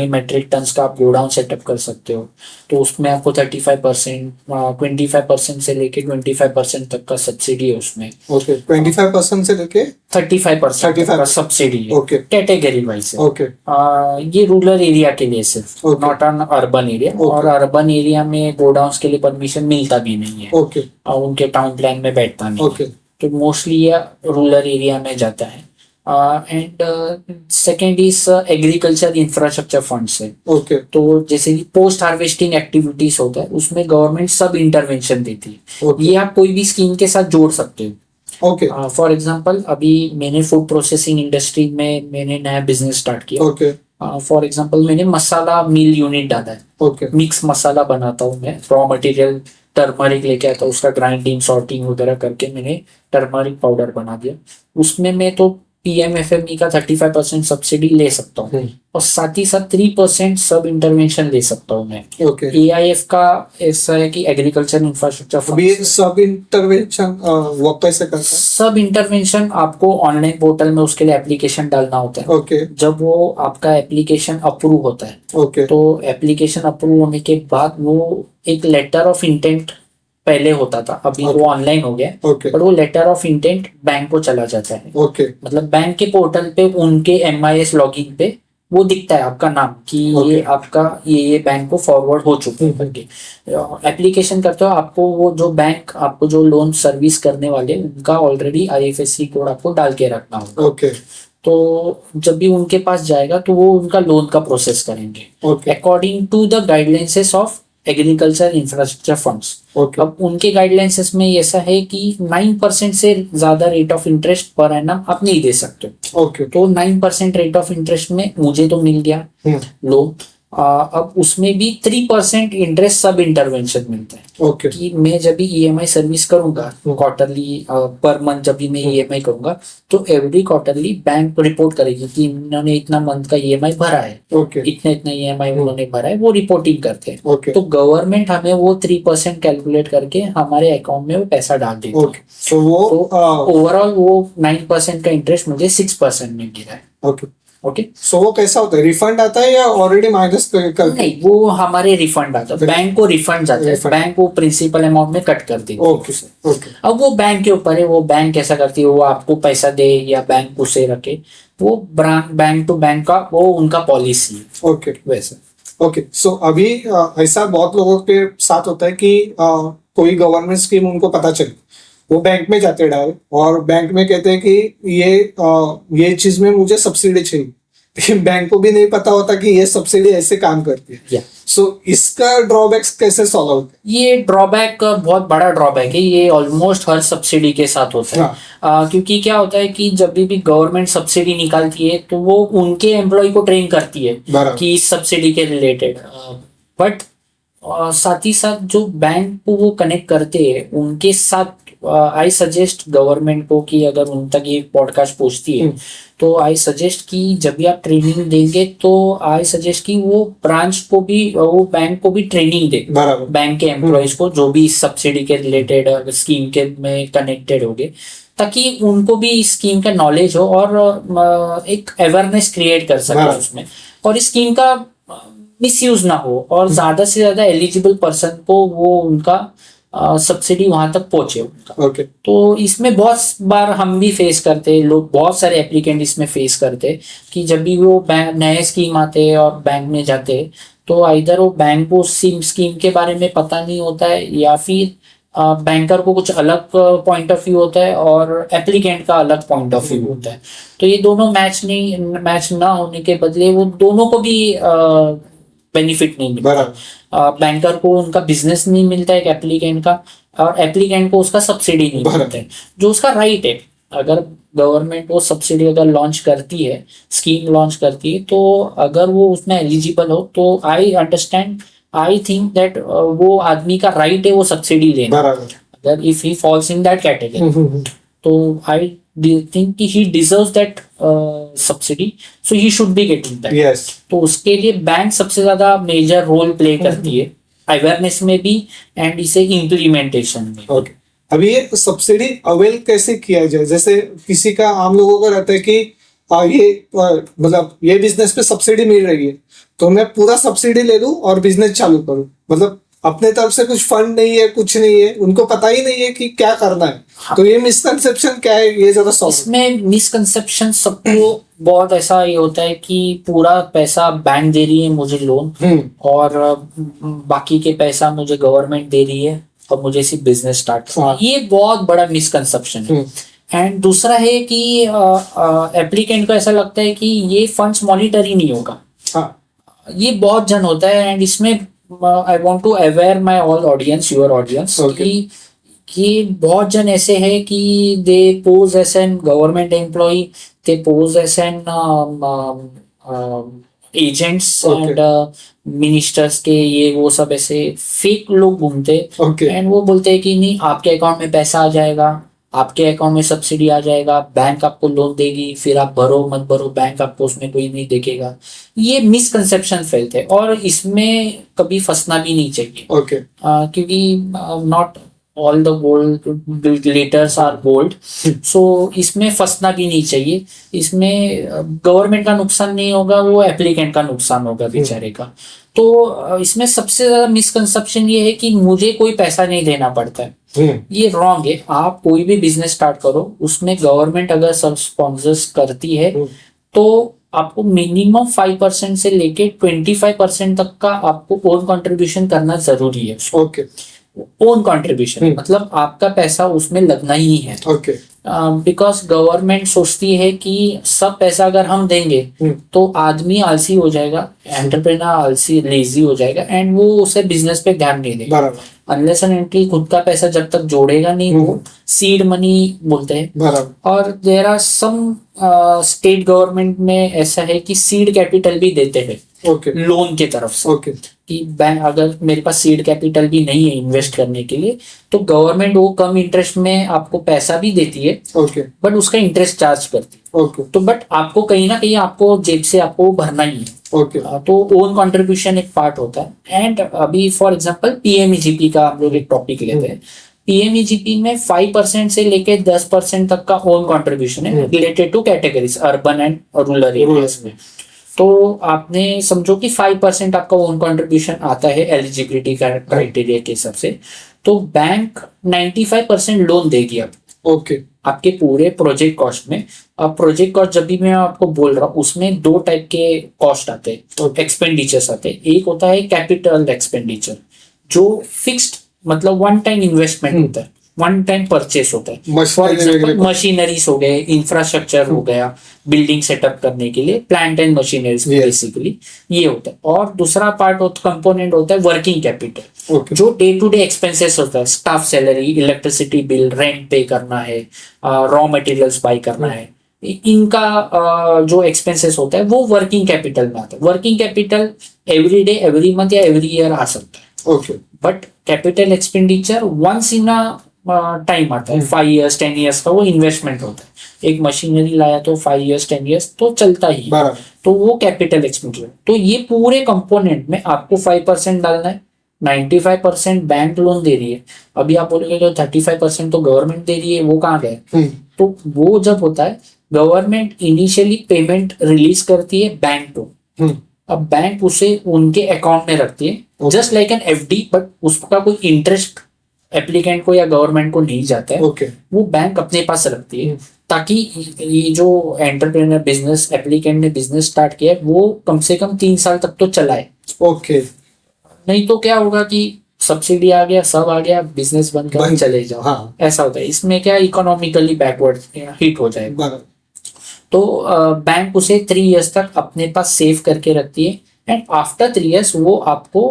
मेट्रिक टन्स का आप गोडाउन सेटअप कर सकते हो, तो उसमें आपको 35%, 25% से लेके 25% तक का सब्सिडी है उसमें। 25% से लेके 35% का सब्सिडी है कैटेगरी वाइज। ये रूरल एरिया के लिए सिर्फ, नॉट ऑन अर्बन एरिया। और अर्बन एरिया में गोडाउन्स के लिए परमिशन मिलता भी नहीं है, और उनके टाउन प्लान में बैठता नहीं है, तो मोस्टली ये रूरल एरिया में जाता है। And second is agriculture infrastructure funds है। ओके तो जैसे कि पोस्ट हार्वेस्टिंग एक्टिविटीज होता है उसमें गवर्नमेंट सब इंटरवेंशन देती है। ओके ये आप कोई भी स्कीम के साथ जोड़ सकते हो। ओके फॉर एग्जांपल अभी मैंने फूड प्रोसेसिंग इंडस्ट्री में मैंने नया बिजनेस स्टार्ट किया। ओके फॉर एग्जांपल मैंने मसाला मिल यूनिट डाला है। ओके मिक्स मसाला बनाता हूँ मैं, रॉ मटेरियल टर्मरिक लेके आता हूँ, उसका ग्राइंडिंग सॉर्टिंग वगैरह करके मैंने टर्मरिक पाउडर बना दिया। उसमें मैं तो PMFME का 35% सब्सिडी ले सकता हूँ और साथ ही साथ 3% सब इंटरवेंशन ले सकता हूँ मैं। ओके AIF का ऐसा है कि एग्रीकल्चर इंफ्रास्ट्रक्चर अभी फंड। सब इंटरवेंशन वो कैसे करता है? सब इंटरवेंशन आपको ऑनलाइन पोर्टल में उसके लिए एप्लीकेशन डालना होता है। ओके जब वो आपका एप्लीकेशन अप्रूव होता है ओके तो एप्लीकेशन अप्रूव होने के बाद वो एक लेटर ऑफ इंटेंट पहले होता था, अभी वो ऑनलाइन हो गया, ओके पर वो लेटर ऑफ इंटेंट बैंक को चला जाता है। ओके मतलब बैंक के पोर्टल पे उनके MIS लॉगिन पे वो दिखता है आपका नाम कि ये आपका ये बैंक को फॉरवर्ड हो चुका है करके। एप्लीकेशन करते हो आपको वो जो बैंक आपको जो लोन सर्विस करने वाले उनका ऑलरेडी IFSC कोड आपको डाल के रखना होगा। ओके तो जब भी उनके पास जाएगा तो वो उनका लोन का प्रोसेस करेंगे okay according to the guidelineses of agriculture infrastructure funds. Okay अब उनके गाइडलाइंसेस में ऐसा है कि 9% से ज्यादा rate of interest per annum आप नहीं दे सकते। ओके तो 9% रेट ऑफ इंटरेस्ट में मुझे तो मिल गया लोन। अब उसमें भी 3% इंटरेस्ट सब इंटरवेंशन मिलता है ओके कि मैं जब भी EMI सर्विस करूंगा क्वार्टरली पर मंथ, जब भी मैं EMI करूंगा तो एवरी क्वार्टरली बैंक रिपोर्ट करेगी कि इन्होंने इतना मंथ का EMI भरा है, ओके इतना इतना EMI उन्होंने भरा है, वो रिपोर्टिंग करते हैं। ओके तो गवर्नमेंट हमें वो 3% कैलकुलेट करके हमारे अकाउंट में वो पैसा डाल देती है। ओके सो वो ओवरऑल वो 9% का इंटरेस्ट मुझे 6% में गिरा है। ओके ओके सो वो कैसा होता है, रिफंड आता है या ऑलरेडी माइनस करके? नहीं, वो हमारे रिफंड आता है, बैंक को रिफंड जाता है, बैंक वो प्रिंसिपल अमाउंट में कट कर देती है। ओके ओके अब वो बैंक के ऊपर है, वो बैंक कैसा करती है, वो आपको पैसा दे या बैंक उसे रखे, वो बैंक टू बैंक का वो उनका पॉलिसी है ओके वैसा। ओके सो अभी ऐसा बहुत लोगों के साथ होता है कि कोई गवर्नमेंट स्कीम उनको पता चले, वो बैंक में जाते डायरेक्ट और बैंक में कहते हैं कि ये चीज में मुझे सब्सिडी चाहिए, लेकिन बैंक को भी नहीं पता होता कि ये सब्सिडी ऐसे काम करती है। सो इसका ड्रॉबैक्स कैसे सॉल्व होता है? ये ड्रॉबैक बहुत बड़ा ड्रॉबैक है, ये ऑलमोस्ट हर सब्सिडी के साथ होता है। क्योंकि क्या होता है कि जब भी गवर्नमेंट सब्सिडी निकालती है तो वो उनके एम्प्लॉय को ट्रेन करती है कि इस सब्सिडी के रिलेटेड, बट साथ ही साथ जो बैंक को वो कनेक्ट करते हैं उनके साथ आई सजेस्ट गवर्नमेंट को कि अगर उन तक ये पॉडकास्ट पहुंचती है तो आई सजेस्ट कि जब भी आप ट्रेनिंग देंगे तो आई सजेस्ट कि वो ब्रांच को भी, वो बैंक को भी ट्रेनिंग दे, बैंक के एम्प्लॉयज को जो भी इस सब्सिडी के रिलेटेड स्कीम के में कनेक्टेड होंगे, ताकि उनको भी इस स्कीम का नॉलेज हो और एक अवेयरनेस क्रिएट कर सके उसमें, और इस स्कीम का मिसयूज ना हो और ज्यादा से ज्यादा एलिजिबल पर्सन को वो उनका सब्सिडी वहां तक पहुंचे उनका। ओके तो इसमें बहुत बार हम भी फेस करते हैं, लोग बहुत सारे एप्लीकेंट इसमें फेस करते हैं कि जब भी वो नए स्कीम आते हैं और बैंक में जाते हैं तो इधर वो बैंक को स्कीम के बारे में पता नहीं होता है या फिर बैंकर को कुछ अलग पॉइंट ऑफ व्यू होता है और एप्लीकेंट का अलग पॉइंट ऑफ व्यू होता है। तो ये दोनों मैच ना होने के बदले वो दोनों को भी बेनिफिट नहीं मिलता। बैंकर को उनका बिजनेस नहीं मिलता है एक एप्लीकेंट का, और एप्लीकेंट को उसका सब्सिडी नहीं मिलता है जो उसका राइट है। अगर गवर्नमेंट वो सब्सिडी अगर लॉन्च करती है, स्कीम लॉन्च करती है, तो अगर वो उसमें एलिजिबल हो तो I understand, I think that वो आदमी का राइट है वो सब्सिडी लेना, अगर if he falls in that category, तो आई think he deserves that subsidy, so he should be getting that. Yes. तो उसके लिए बैंक सबसे ज्यादा मेजर रोल प्ले करती है अवेयरनेस में भी एंड इसे इम्प्लीमेंटेशन में। Okay. अभी ये सब्सिडी अवेल कैसे किया जाए? जैसे किसी का आम लोगों को रहता है कि ये मतलब ये बिजनेस पे सब्सिडी मिल रही है तो मैं पूरा सब्सिडी ले लूं और बिजनेस चालू करूं, मतलब अपने तरफ से कुछ फंड नहीं है, कुछ नहीं है, उनको पता ही नहीं है कि क्या करना है। हाँ। तो ये मिसकंसेप्शन क्या है, ये जरा सॉल्व। इसमें मिसकंसेप्शन सबको बहुत ऐसा ये होता है कि पूरा पैसा बैंक दे रही है मुझे लोन और बाकी के पैसा मुझे गवर्नमेंट दे रही है और मुझे सिर्फ बिजनेस स्टार्ट करना है। ये बहुत बड़ा मिसकंसेप्शन है। एंड दूसरा है कि एप्लीकेंट को ऐसा लगता है कि ये फंड्स मॉनिटर ही नहीं होगा। हाँ ये बहुत जन होता है एंड इसमें I want to aware my all audience, your audience, Okay. कि बहुत जन ऐसे हैं कि they pose as an government employ, they pose as an agents Okay. And ministers के, ये वो सब ऐसे फेक लोग घूमते Okay. एंड वो बोलते हैं कि नहीं आपके अकाउंट में पैसा आ जाएगा, आपके अकाउंट में सब्सिडी आ जाएगा, बैंक आपको लोन देगी, फिर आप भरो मत भरो, बैंक आपको उसमें कोई नहीं देखेगा। ये मिसकंसेप्शन फैलते हैं और इसमें कभी फंसना भी नहीं चाहिए। Okay. क्योंकि not all the gold glitters are gold, so इसमें फंसना भी नहीं चाहिए। इसमें गवर्नमेंट का नुकसान नहीं होगा, वो एप्लीकेंट का नुकसान होगा बेचारे का। तो इसमें सबसे ज्यादा मिसकंसेप्शन ये है कि मुझे कोई पैसा नहीं देना पड़ता है। ये रॉन्ग है। आप कोई भी बिजनेस स्टार्ट करो, उसमें गवर्नमेंट अगर सब स्पॉन्सर्स करती है तो आपको मिनिमम 5% से लेके 25% तक का आपको ओन कंट्रीब्यूशन करना जरूरी है। Okay. ओन कंट्रीब्यूशन मतलब आपका पैसा उसमें लगना ही है। Okay. बिकॉज गवर्नमेंट सोचती है कि सब पैसा अगर हम देंगे तो आदमी आलसी हो जाएगा, एंटरप्रेन्योर आलसी लेजी हो जाएगा एंड वो उसे बिजनेस पे ध्यान नहीं देगा। बराबर. अनलेस एंड अनटिल खुद का पैसा जब तक जोड़ेगा नहीं, वो सीड मनी बोलते हैं। बराबर. और there are some state government में ऐसा है कि सीड कैपिटल भी देते हैं Okay. लोन के तरफ से। Okay. कि बैंक अगर मेरे पास सीड कैपिटल भी नहीं है इन्वेस्ट करने के लिए, तो गवर्नमेंट वो कम इंटरेस्ट में आपको पैसा भी देती है, Okay. बट उसका इंटरेस्ट चार्ज करती है। Okay. तो बट आपको कहीं ना कहीं आपको जेब से आपको भरना ही है। Okay. तो ओन कंट्रीब्यूशन एक पार्ट होता है। एंड अभी फॉर एग्जांपल पीएमईजीपी का हम लोग एक टॉपिक लेते हैं। पीएमईजीपी में 5% से लेके 10% तक का ओन कंट्रीब्यूशन है related two categories urban and rural areas में। तो आपने समझो कि 5% आपका ओन कंट्रीब्यूशन आता है एलिजिबिलिटी क्राइटेरिया के हिसाब से, तो बैंक 95% लोन देगी आप Okay. आपके पूरे प्रोजेक्ट कॉस्ट में। अब प्रोजेक्ट कॉस्ट जब भी मैं आपको बोल रहा हूँ, उसमें दो टाइप के कॉस्ट आते हैं, एक्सपेंडिचर्स आते हैं। एक होता है कैपिटल एक्सपेंडिचर, जो फिक्स्ड मतलब वन टाइम इन्वेस्टमेंट होता है, वन टाइम परचेस होता है। फॉर एग्जाम्पल मशीनरीज हो गए, इंफ्रास्ट्रक्चर हो गया, बिल्डिंग सेटअप करने के लिए प्लांट एंड मशीनरीज बेसिकली ये होता है। और दूसरा पार्ट कंपोनेंट होता है वर्किंग कैपिटल, जो डे टू डे एक्सपेंसेस होता है, staff salary, electricity bill, rent पे करना है, रॉ मटेरियल्स बाई करना है, इनका जो एक्सपेंसेस होता है वो वर्किंग कैपिटल में आता है। Working capital every day, every month या एवरी ईयर आ सकता है। But capital expenditure once in time आता है, 5 years 10 years का वो इन्वेस्टमेंट होता है। एक मशीनरी लाया तो 5 years 10 years तो चलता ही, तो वो कैपिटल एक्सपेंडिचर। तो ये पूरे कंपोनेंट में आपको 5% डालना है। 95% बैंक लोन दे रही है, अभी आप बोलोगे तो 35% तो गवर्नमेंट दे रही है, वो कहाँ गए? तो वो जब होता है, गवर्नमेंट इनिशियली पेमेंट रिलीज करती है बैंक को, अब बैंक उसे उनके अकाउंट में रखती है just like an FD, but उसका कोई इंटरेस्ट एप्लीकेंट को या गवर्नमेंट को नहीं जाता है। वो बैंक अपने पास रखती है ताकि ये जो एंटरप्रेन्योर बिजनेस एप्लीकेंट ने बिजनेस स्टार्ट किया है वो कम से कम 3 साल तक तो चलाए। नहीं तो क्या होगा कि सब्सिडी आ गया, सब आ गया, बिजनेस बंद कर चले जाओ। ऐसा होता है। इसमें क्या इकोनॉमिकली बैकवर्ड हिट हो जाएगा। तो बैंक उसे 3 years तक अपने पास सेव करके रखती है एंड आफ्टर 3 years वो आपको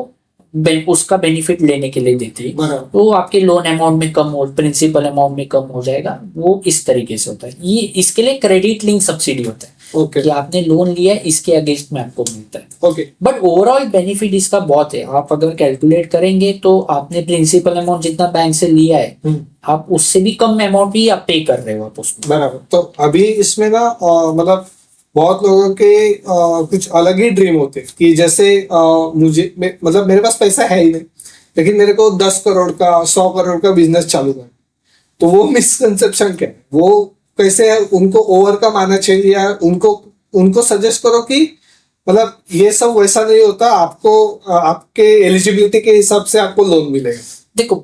उसका बेनिफिट लेने के लिए देती है। तो आपके लोन अमाउंट में कम हो, प्रिंसिपल अमाउंट में कम हो जाएगा। वो इस तरीके से होता है। ये इसके लिए क्रेडिट लिंक सब्सिडी होता है कि आपने लोन लिया है, इसके अगेंस्ट में आपको मिलता है। बट ओवरऑल बेनिफिट इसका बहुत है। आप अगर कैलकुलेट करेंगे तो आपने प्रिंसिपल अमाउंट जितना बैंक से लिया है, आप उससे भी कम अमाउंट भी आप पे कर रहे हो आप उसमें। बराबर। तो अभी इसमें ना मतलब बहुत लोगों के कुछ अलग ही ड्रीम होते हैं कि जैसे मुझे मतलब मेरे पास पैसा है ही नहीं, लेकिन मेरे को 10 करोड़ का 100 करोड़ का बिजनेस चालू करना। तो वो मिसकंसेप्शन क्या है, वो कैसे उनको ओवरकम आना चाहिए, या उनको सजेस्ट करो कि मतलब ये सब वैसा नहीं होता, आपको आपके एलिजिबिलिटी के हिसाब से आपको लोन मिलेगा। देखो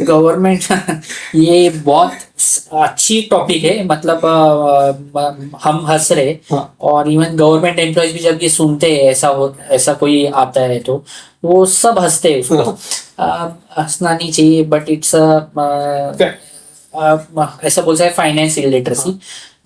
गवर्नमेंट ये बहुत अच्छी टॉपिक है। मतलब हम हंस रहे और इवन गवर्नमेंट एम्प्लॉयज भी जब ये सुनते हैं ऐसा कोई आता है तो वो सब हंसते हैं उसको। हंसना नहीं चाहिए, बट इट्स ऐसा बोलता है फाइनेंशियल लिटरेसी।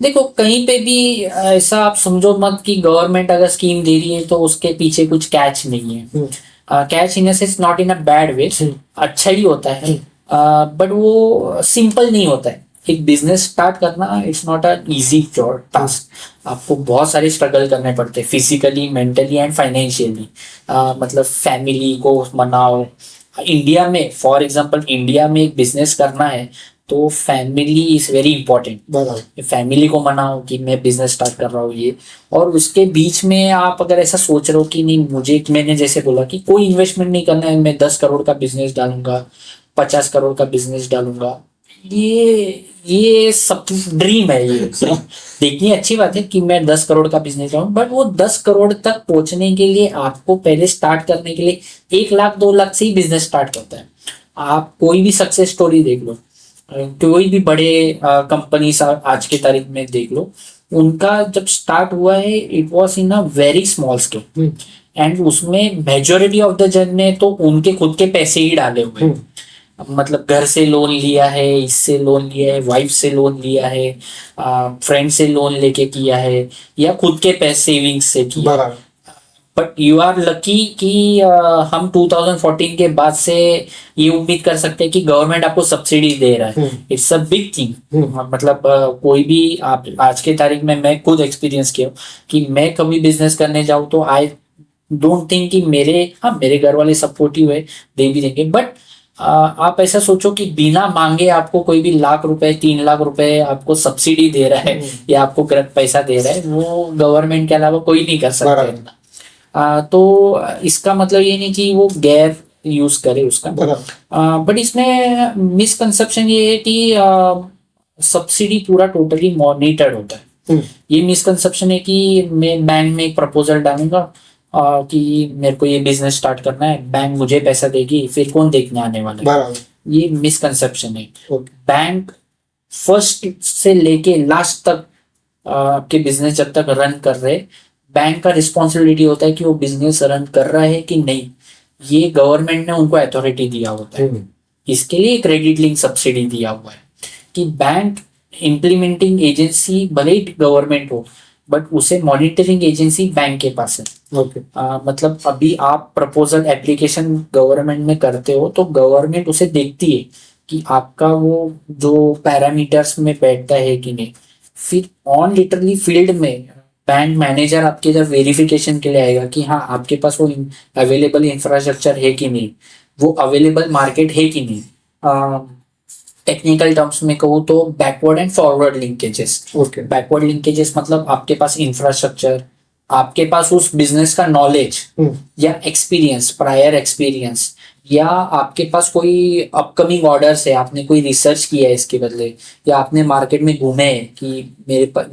देखो कहीं पे भी ऐसा आप समझो मत कि गवर्नमेंट अगर स्कीम दे रही है तो उसके पीछे कुछ कैच नहीं है। Catch in sense not in a bad way, अच्छा ही होता है, बट वो सिंपल नहीं होता है। एक बिजनेस स्टार्ट करना it's not a easy task. आपको बहुत सारे स्ट्रगल करने पड़ते हैं फिजिकली, मेंटली एंड फाइनेंशियली। मतलब फैमिली को मनाओ। इंडिया में फॉर एग्जांपल इंडिया में एक बिजनेस करना है तो family is very important. Family को मनाओ कि मैं बिजनेस स्टार्ट कर रहा हूँ ये, और उसके बीच में आप अगर ऐसा सोच रहे हो कि नहीं मुझे, मैंने जैसे बोला कि कोई इन्वेस्टमेंट नहीं करना है, मैं 10 करोड़ का बिजनेस डालूंगा, 50 करोड़ का बिजनेस डालूंगा, ये सब ड्रीम है ये। देखनी अच्छी बात है कि मैं 10 करोड़ का बिजनेस डालूं, बट वो 10 करोड़ तक पहुंचने के लिए आपको पहले स्टार्ट करने के लिए 1 लाख 2 लाख से ही बिजनेस स्टार्ट करता है। आप कोई भी सक्सेस स्टोरी देख लो, कोई भी बड़े कंपनी आज के तारीख में देख लो, उनका जब स्टार्ट हुआ है it was in a very small scale, and उसमें मेजोरिटी ऑफ द जन ने तो उनके खुद के पैसे ही डाले हुए हैं। मतलब घर से लोन लिया है, इससे लोन लिया है, वाइफ से लोन लिया है, फ्रेंड से लोन लेके किया है, या खुद के पैसे सेविंग्स से किया। बट यू आर लकी कि हम 2014 के बाद से ये उम्मीद कर सकते हैं कि गवर्नमेंट आपको सब्सिडी दे रहा है। It's a big thing. मतलब कोई भी आप आज के तारीख में, मैं खुद एक्सपीरियंस किया कि मैं कभी बिजनेस करने जाऊँ तो आई डोंट थिंक कि मेरे घर वाले सपोर्टिव है, दे भी देंगे, बट आप ऐसा सोचो कि बिना मांगे आपको कोई भी लाख रुपए 3 लाख रुपए आपको सब्सिडी दे रहा है या आपको पैसा दे रहा है, वो गवर्नमेंट के अलावा कोई नहीं कर सकता। तो इसका मतलब ये नहीं कि वो गैर यूज करे उसका, बट इसमें मिसकंसेप्शन ये है कि सब्सिडी पूरा टोटली मॉनिटर्ड होता है। ये मिसकंसेप्शन है कि मैं बैंक में एक प्रपोजल डालूंगा कि मेरे को ये बिजनेस स्टार्ट करना है, बैंक मुझे पैसा देगी, फिर कौन देखने आने वाला है। ये मिसकंसेप्शन है। बैंक फर्स्ट से लेके लास्ट तक आपके बिजनेस जब तक रन कर रहे, बैंक का रिस्पॉन्सिबिलिटी होता है कि वो बिजनेस रन कर रहा है कि नहीं, ये गवर्नमेंट ने उनको अथॉरिटी दिया होता है। इसके लिए क्रेडिट लिंक सब्सिडी दिया हुआ है कि बैंक इम्प्लीमेंटिंग एजेंसी भले ही गवर्नमेंट हो, बट उसे मॉनिटरिंग एजेंसी बैंक के पास है। मतलब अभी आप प्रपोजल एप्लीकेशन गवर्नमेंट में करते हो तो गवर्नमेंट उसे देखती है कि आपका वो जो पैरामीटर्स में बैठता है कि नहीं। फिर ऑन लिटरली फील्ड में बैंक मैनेजर आपके इधर वेरिफिकेशन के लिए आएगा कि हाँ आपके पास वो अवेलेबल इंफ्रास्ट्रक्चर है कि नहीं, वो अवेलेबल मार्केट है कि नहीं। टेक्निकल टर्म्स में कहूँ तो backward and forward linkages. Backward linkages मतलब आपके पास इंफ्रास्ट्रक्चर, आपके पास उस बिजनेस का नॉलेज या एक्सपीरियंस, प्रायर एक्सपीरियंस, या आपके पास कोई अपकमिंग ऑर्डर्स है, आपने कोई रिसर्च किया है इसके बदले, या आपने मार्केट में घूमे कि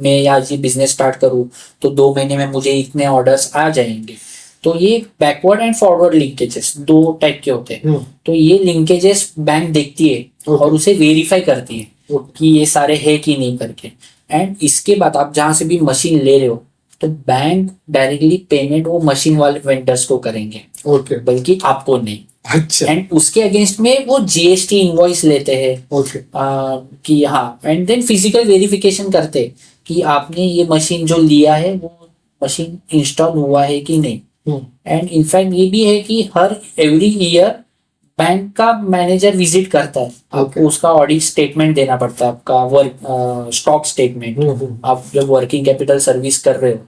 मैं आज ये बिजनेस स्टार्ट करूँ तो 2 महीने में मुझे इतने ऑर्डर्स आ जाएंगे। तो ये backward and forward linkages 2 type के होते हैं। तो ये लिंकेजेस बैंक देखती है और उसे वेरीफाई करती है कि ये सारे है कि नहीं करके। एंड इसके बाद आप जहां से भी मशीन ले रहे हो तो बैंक डायरेक्टली पेमेंट वो मशीन वाले वेंडर्स को करेंगे, बल्कि आपको नहीं। अच्छा। एंड उसके अगेंस्ट में वो जीएसटी इनवॉइस लेते हैं कि हाँ, एंड देन फिजिकल वेरिफिकेशन करते कि आपने ये मशीन जो लिया है वो मशीन इंस्टॉल हुआ है कि नहीं। एंड इनफैक्ट ये भी है कि हर एवरी ईयर बैंक का मैनेजर विजिट करता है। आपको उसका ऑडिट स्टेटमेंट देना पड़ता है, आपका वर्क स्टॉक स्टेटमेंट। आप जब वर्किंग कैपिटल सर्विस कर रहे हो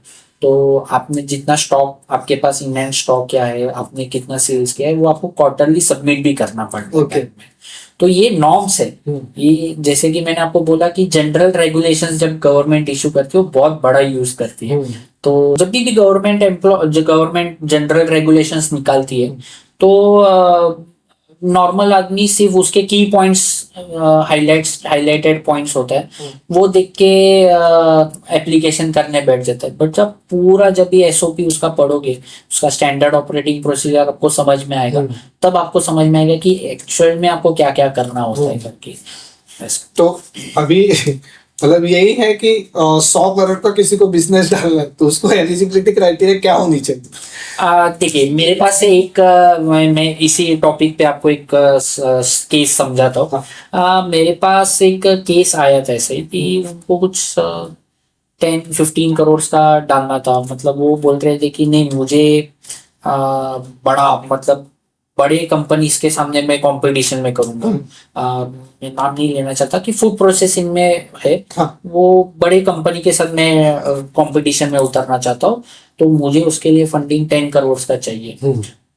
तो आपने जितना स्टॉक, आपके पास इन हैंड स्टॉक क्या है, आपने कितना सेल्स किया है, वो आपको क्वार्टरली सबमिट भी करना पड़ता है। तो ये नॉर्म्स है। ये जैसे कि मैंने आपको बोला कि जनरल रेगुलेशंस जब गवर्नमेंट इशू करती है वो बहुत बड़ा यूज करती है। तो जब भी गवर्नमेंट जनरल रेगुलेशंस निकालती है तो नॉर्मल आदमी सिर्फ उसके की पॉइंट्स, हाईलाइटेड पॉइंट्स होता है वो देख के एप्लीकेशन करने बैठ जाता है। बट जब भी एसओपी उसका पढ़ोगे, उसका स्टैंडर्ड ऑपरेटिंग प्रोसीजर आपको समझ में आएगा, तब आपको समझ में आएगा कि एक्चुअल में आपको क्या क्या करना होता है करके। तो अभी मतलब यही है कि 100 करोड़ का किसी को बिजनेस डालना है तो उसको एलिजिबिलिटी क्राइटेरिया क्या होनी चाहिए? देखिए मेरे पास से एक मैं इसी टॉपिक पे आपको एक केस समझाता हूँ। मेरे पास एक केस आया था ऐसे ही कि उनको कुछ 10-15 करोड़ का डालना था। मतलब वो बोल रहे थे कि नहीं मुझे बड़ा मतलब बड़े कंपनीज के सामने मैं कंपटीशन में करूंगा। मैं नाम नहीं लेना चाहता कि फूड प्रोसेसिंग में है। हाँ। वो बड़े कंपनी के साथ मैं कंपटीशन में उतरना चाहता हूँ, तो मुझे उसके लिए फंडिंग 10 करोड़ का चाहिए।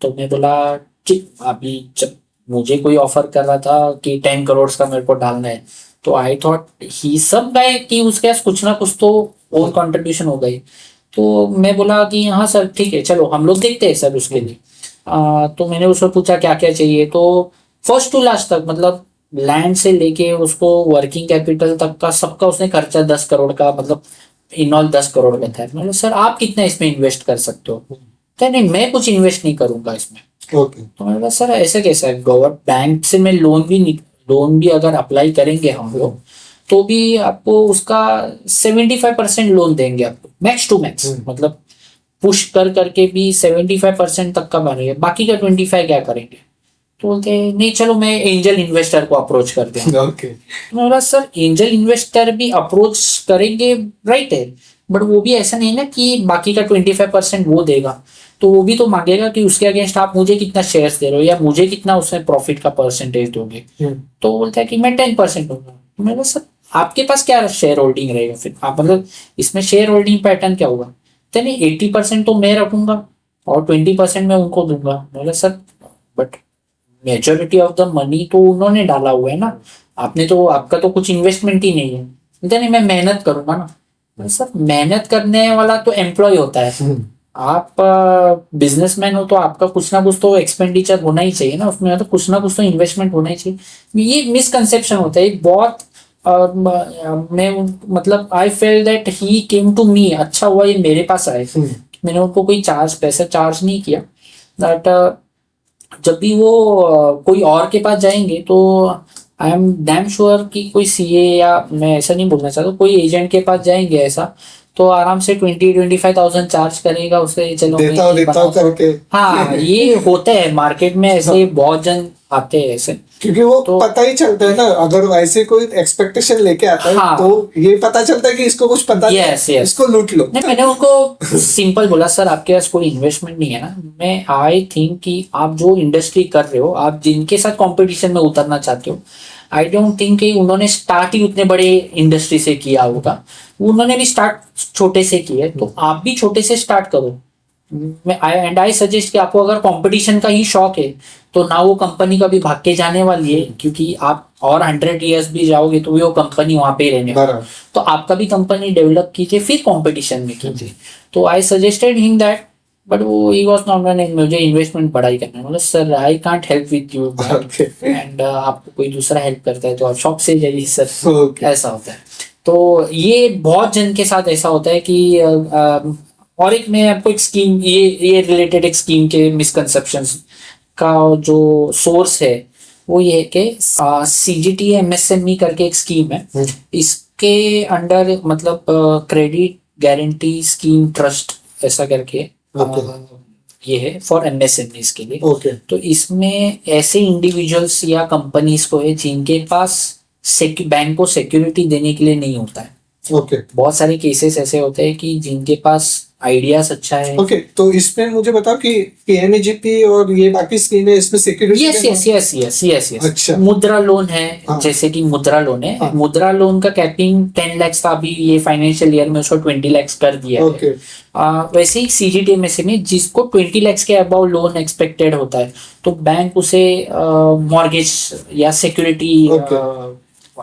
तो मैं बोला ठीक, अभी जब मुझे कोई ऑफर कर रहा था कि 10 करोड़ का मेरे को डालना है, तो आई थॉट ही सब गए कि उसके पास कुछ ना कुछ तो ओन कंट्रीब्यूशन हो गई। तो मैं बोला कि हाँ सर ठीक है, चलो हम लोग देखते हैं सर उसके लिए। तो मैंने उससे पूछा क्या क्या चाहिए, तो फर्स्ट टू लास्ट तक मतलब लैंड से लेके उसको वर्किंग कैपिटल तक का सबका उसने खर्चा 10 करोड़ का, मतलब इन ऑल 10 करोड़ में था। मैंने सर आप कितना इसमें इन्वेस्ट कर सकते हो? तो नहीं मैं कुछ इन्वेस्ट नहीं करूंगा इसमें। ओके। तो मैंने कहा सर ऐसे कैसा है, गवर्नमेंट बैंक से मैं लोन भी अगर अप्लाई करेंगे हम लोग तो भी आपको उसका 75% लोन देंगे आपको, मैक्स टू मैक्स। मतलब पुश कर करके भी 75% तक का बनेगा, बाकी का 25 क्या करेंगे? तो बोलते हैं, नहीं चलो मैं एंजल इन्वेस्टर को अप्रोच करते हैं। ओके। तो मैं बोला सर एंजल इन्वेस्टर भी अप्रोच करेंगे, राइट है, बट वो भी ऐसा नहीं है ना कि बाकी का 25% वो देगा। तो वो भी तो मांगेगा कि उसके अगेंस्ट आप मुझे कितना शेयर्स दे रहे हो या मुझे कितना उसमें प्रॉफिट का परसेंटेज दोगे। तो बोलता है कि मैं 10% दूंगा। तो मैंने कहा सर आपके पास क्या शेयर होल्डिंग रहेगा फिर, आप मतलब इसमें शेयर होल्डिंग पैटर्न क्या होगा? तो नहीं 80% तो मैं रखूंगा और 20% मैं उनको दूंगा। बोला sir but majority of the money तो उन्होंने डाला हुआ है ना, आपने तो, आपका तो कुछ इन्वेस्टमेंट ही नहीं है। बोलते नहीं मैं मेहनत करूंगा ना। बोला, सर मेहनत करने वाला तो एम्प्लॉय होता है, आप बिजनेसमैन हो तो आपका कुछ ना कुछ तो एक्सपेंडिचर होना ही चाहिए ना उसमें, तो कुछ ना कुछ तो इन्वेस्टमेंट होना ही चाहिए। ये मिसकंसेप्शन होता है बहुत। मैं मतलब I fell that he came to me, अच्छा हुआ ये मेरे पास आए। मैंने उनको कोई पैसा चार्ज नहीं किया। दैट जब भी वो कोई और के पास जाएंगे तो आई एम डैम श्योर कि कोई सीए, या मैं ऐसा नहीं बोलना चाहता, कोई एजेंट के पास जाएंगे ऐसा तो आराम से 20-25,000 चार्ज करेगा उसे, चलो देता हूँ करके। हाँ ये होते हैं मार्केट में ऐसे, बहुत जन आते हैं ऐसे। क्योंकि वो तो पता ही चलता है ना, अगर ऐसे कोई एक्सपेक्टेशन लेके आता है हाँ, तो ये पता चलता है कि इसको कुछ पता नहीं, इसको लूट लो। नहीं मैंने उनको सिंपल बोला सर आपके पास कोई इन्वेस्टमेंट नहीं है ना, मैं आई थिंक कि आप जो इंडस्ट्री कर रहे हो, आप जिनके साथ कंपटीशन में उतरना चाहते हो, आई डोंट थिंक कि उन्होंने स्टार्ट ही उतने बड़े इंडस्ट्री से किया होगा, उन्होंने भी स्टार्ट छोटे से किया, तो आप भी छोटे से स्टार्ट करो। एंड आई सजेस्ट कि आपको अगर कंपटीशन का ही शौक है तो ना वो कंपनी कभी भाग के जाने वाली है, क्योंकि आप और 100 ईयर्स भी जाओगे तो वो कंपनी वहां पे ही रहने वाली है। तो आपका भी कंपनी डेवलप कीजिए फिर कंपटीशन में कीजिए। तो I suggested him that, but वो ही वाज नॉट रनिंग, मुझे इन्वेस्टमेंट बड़ा ही करना है। मतलब sir I can't help with you and आपको कोई दूसरा हेल्प करता है तो आप शॉप से जाइए सर। ऐसा होता है। तो ये बहुत जन के साथ ऐसा होता है कि और एक मैं आपको एक स्कीम, ये रिलेटेड एक स्कीम के मिसकंसेप्शंस का जो सोर्स है वो ये है कि CGT MSME करके एक स्कीम है। इसके अंडर मतलब क्रेडिट गारंटी स्कीम ट्रस्ट ऐसा करके ये है फॉर MSMEs के लिए। तो इसमें ऐसे इंडिविजुअल्स या कंपनीज को है जिनके पास बैंक को सिक्योरिटी देने के लिए नहीं होता है। बहुत सारे केसेस ऐसे होते हैं कि जिनके पास आइडियाज अच्छा है। तो इसमें मुझे बताओ कि PMAGP और ये बाकी स्कीम है, इसमें सिक्योरिटी? यस। अच्छा। मुद्रा लोन है। जैसे कि मुद्रा लोन है, मुद्रा लोन का कैपिंग 10 लाख था, अभी ये फाइनेंशियल ईयर में उसको 20 लाख कर दिया है। वैसे ही CGT में जिसको 20 लाख के अबाउ लोन एक्सपेक्टेड होता है तो बैंक उसे मॉर्गेज या सिक्योरिटी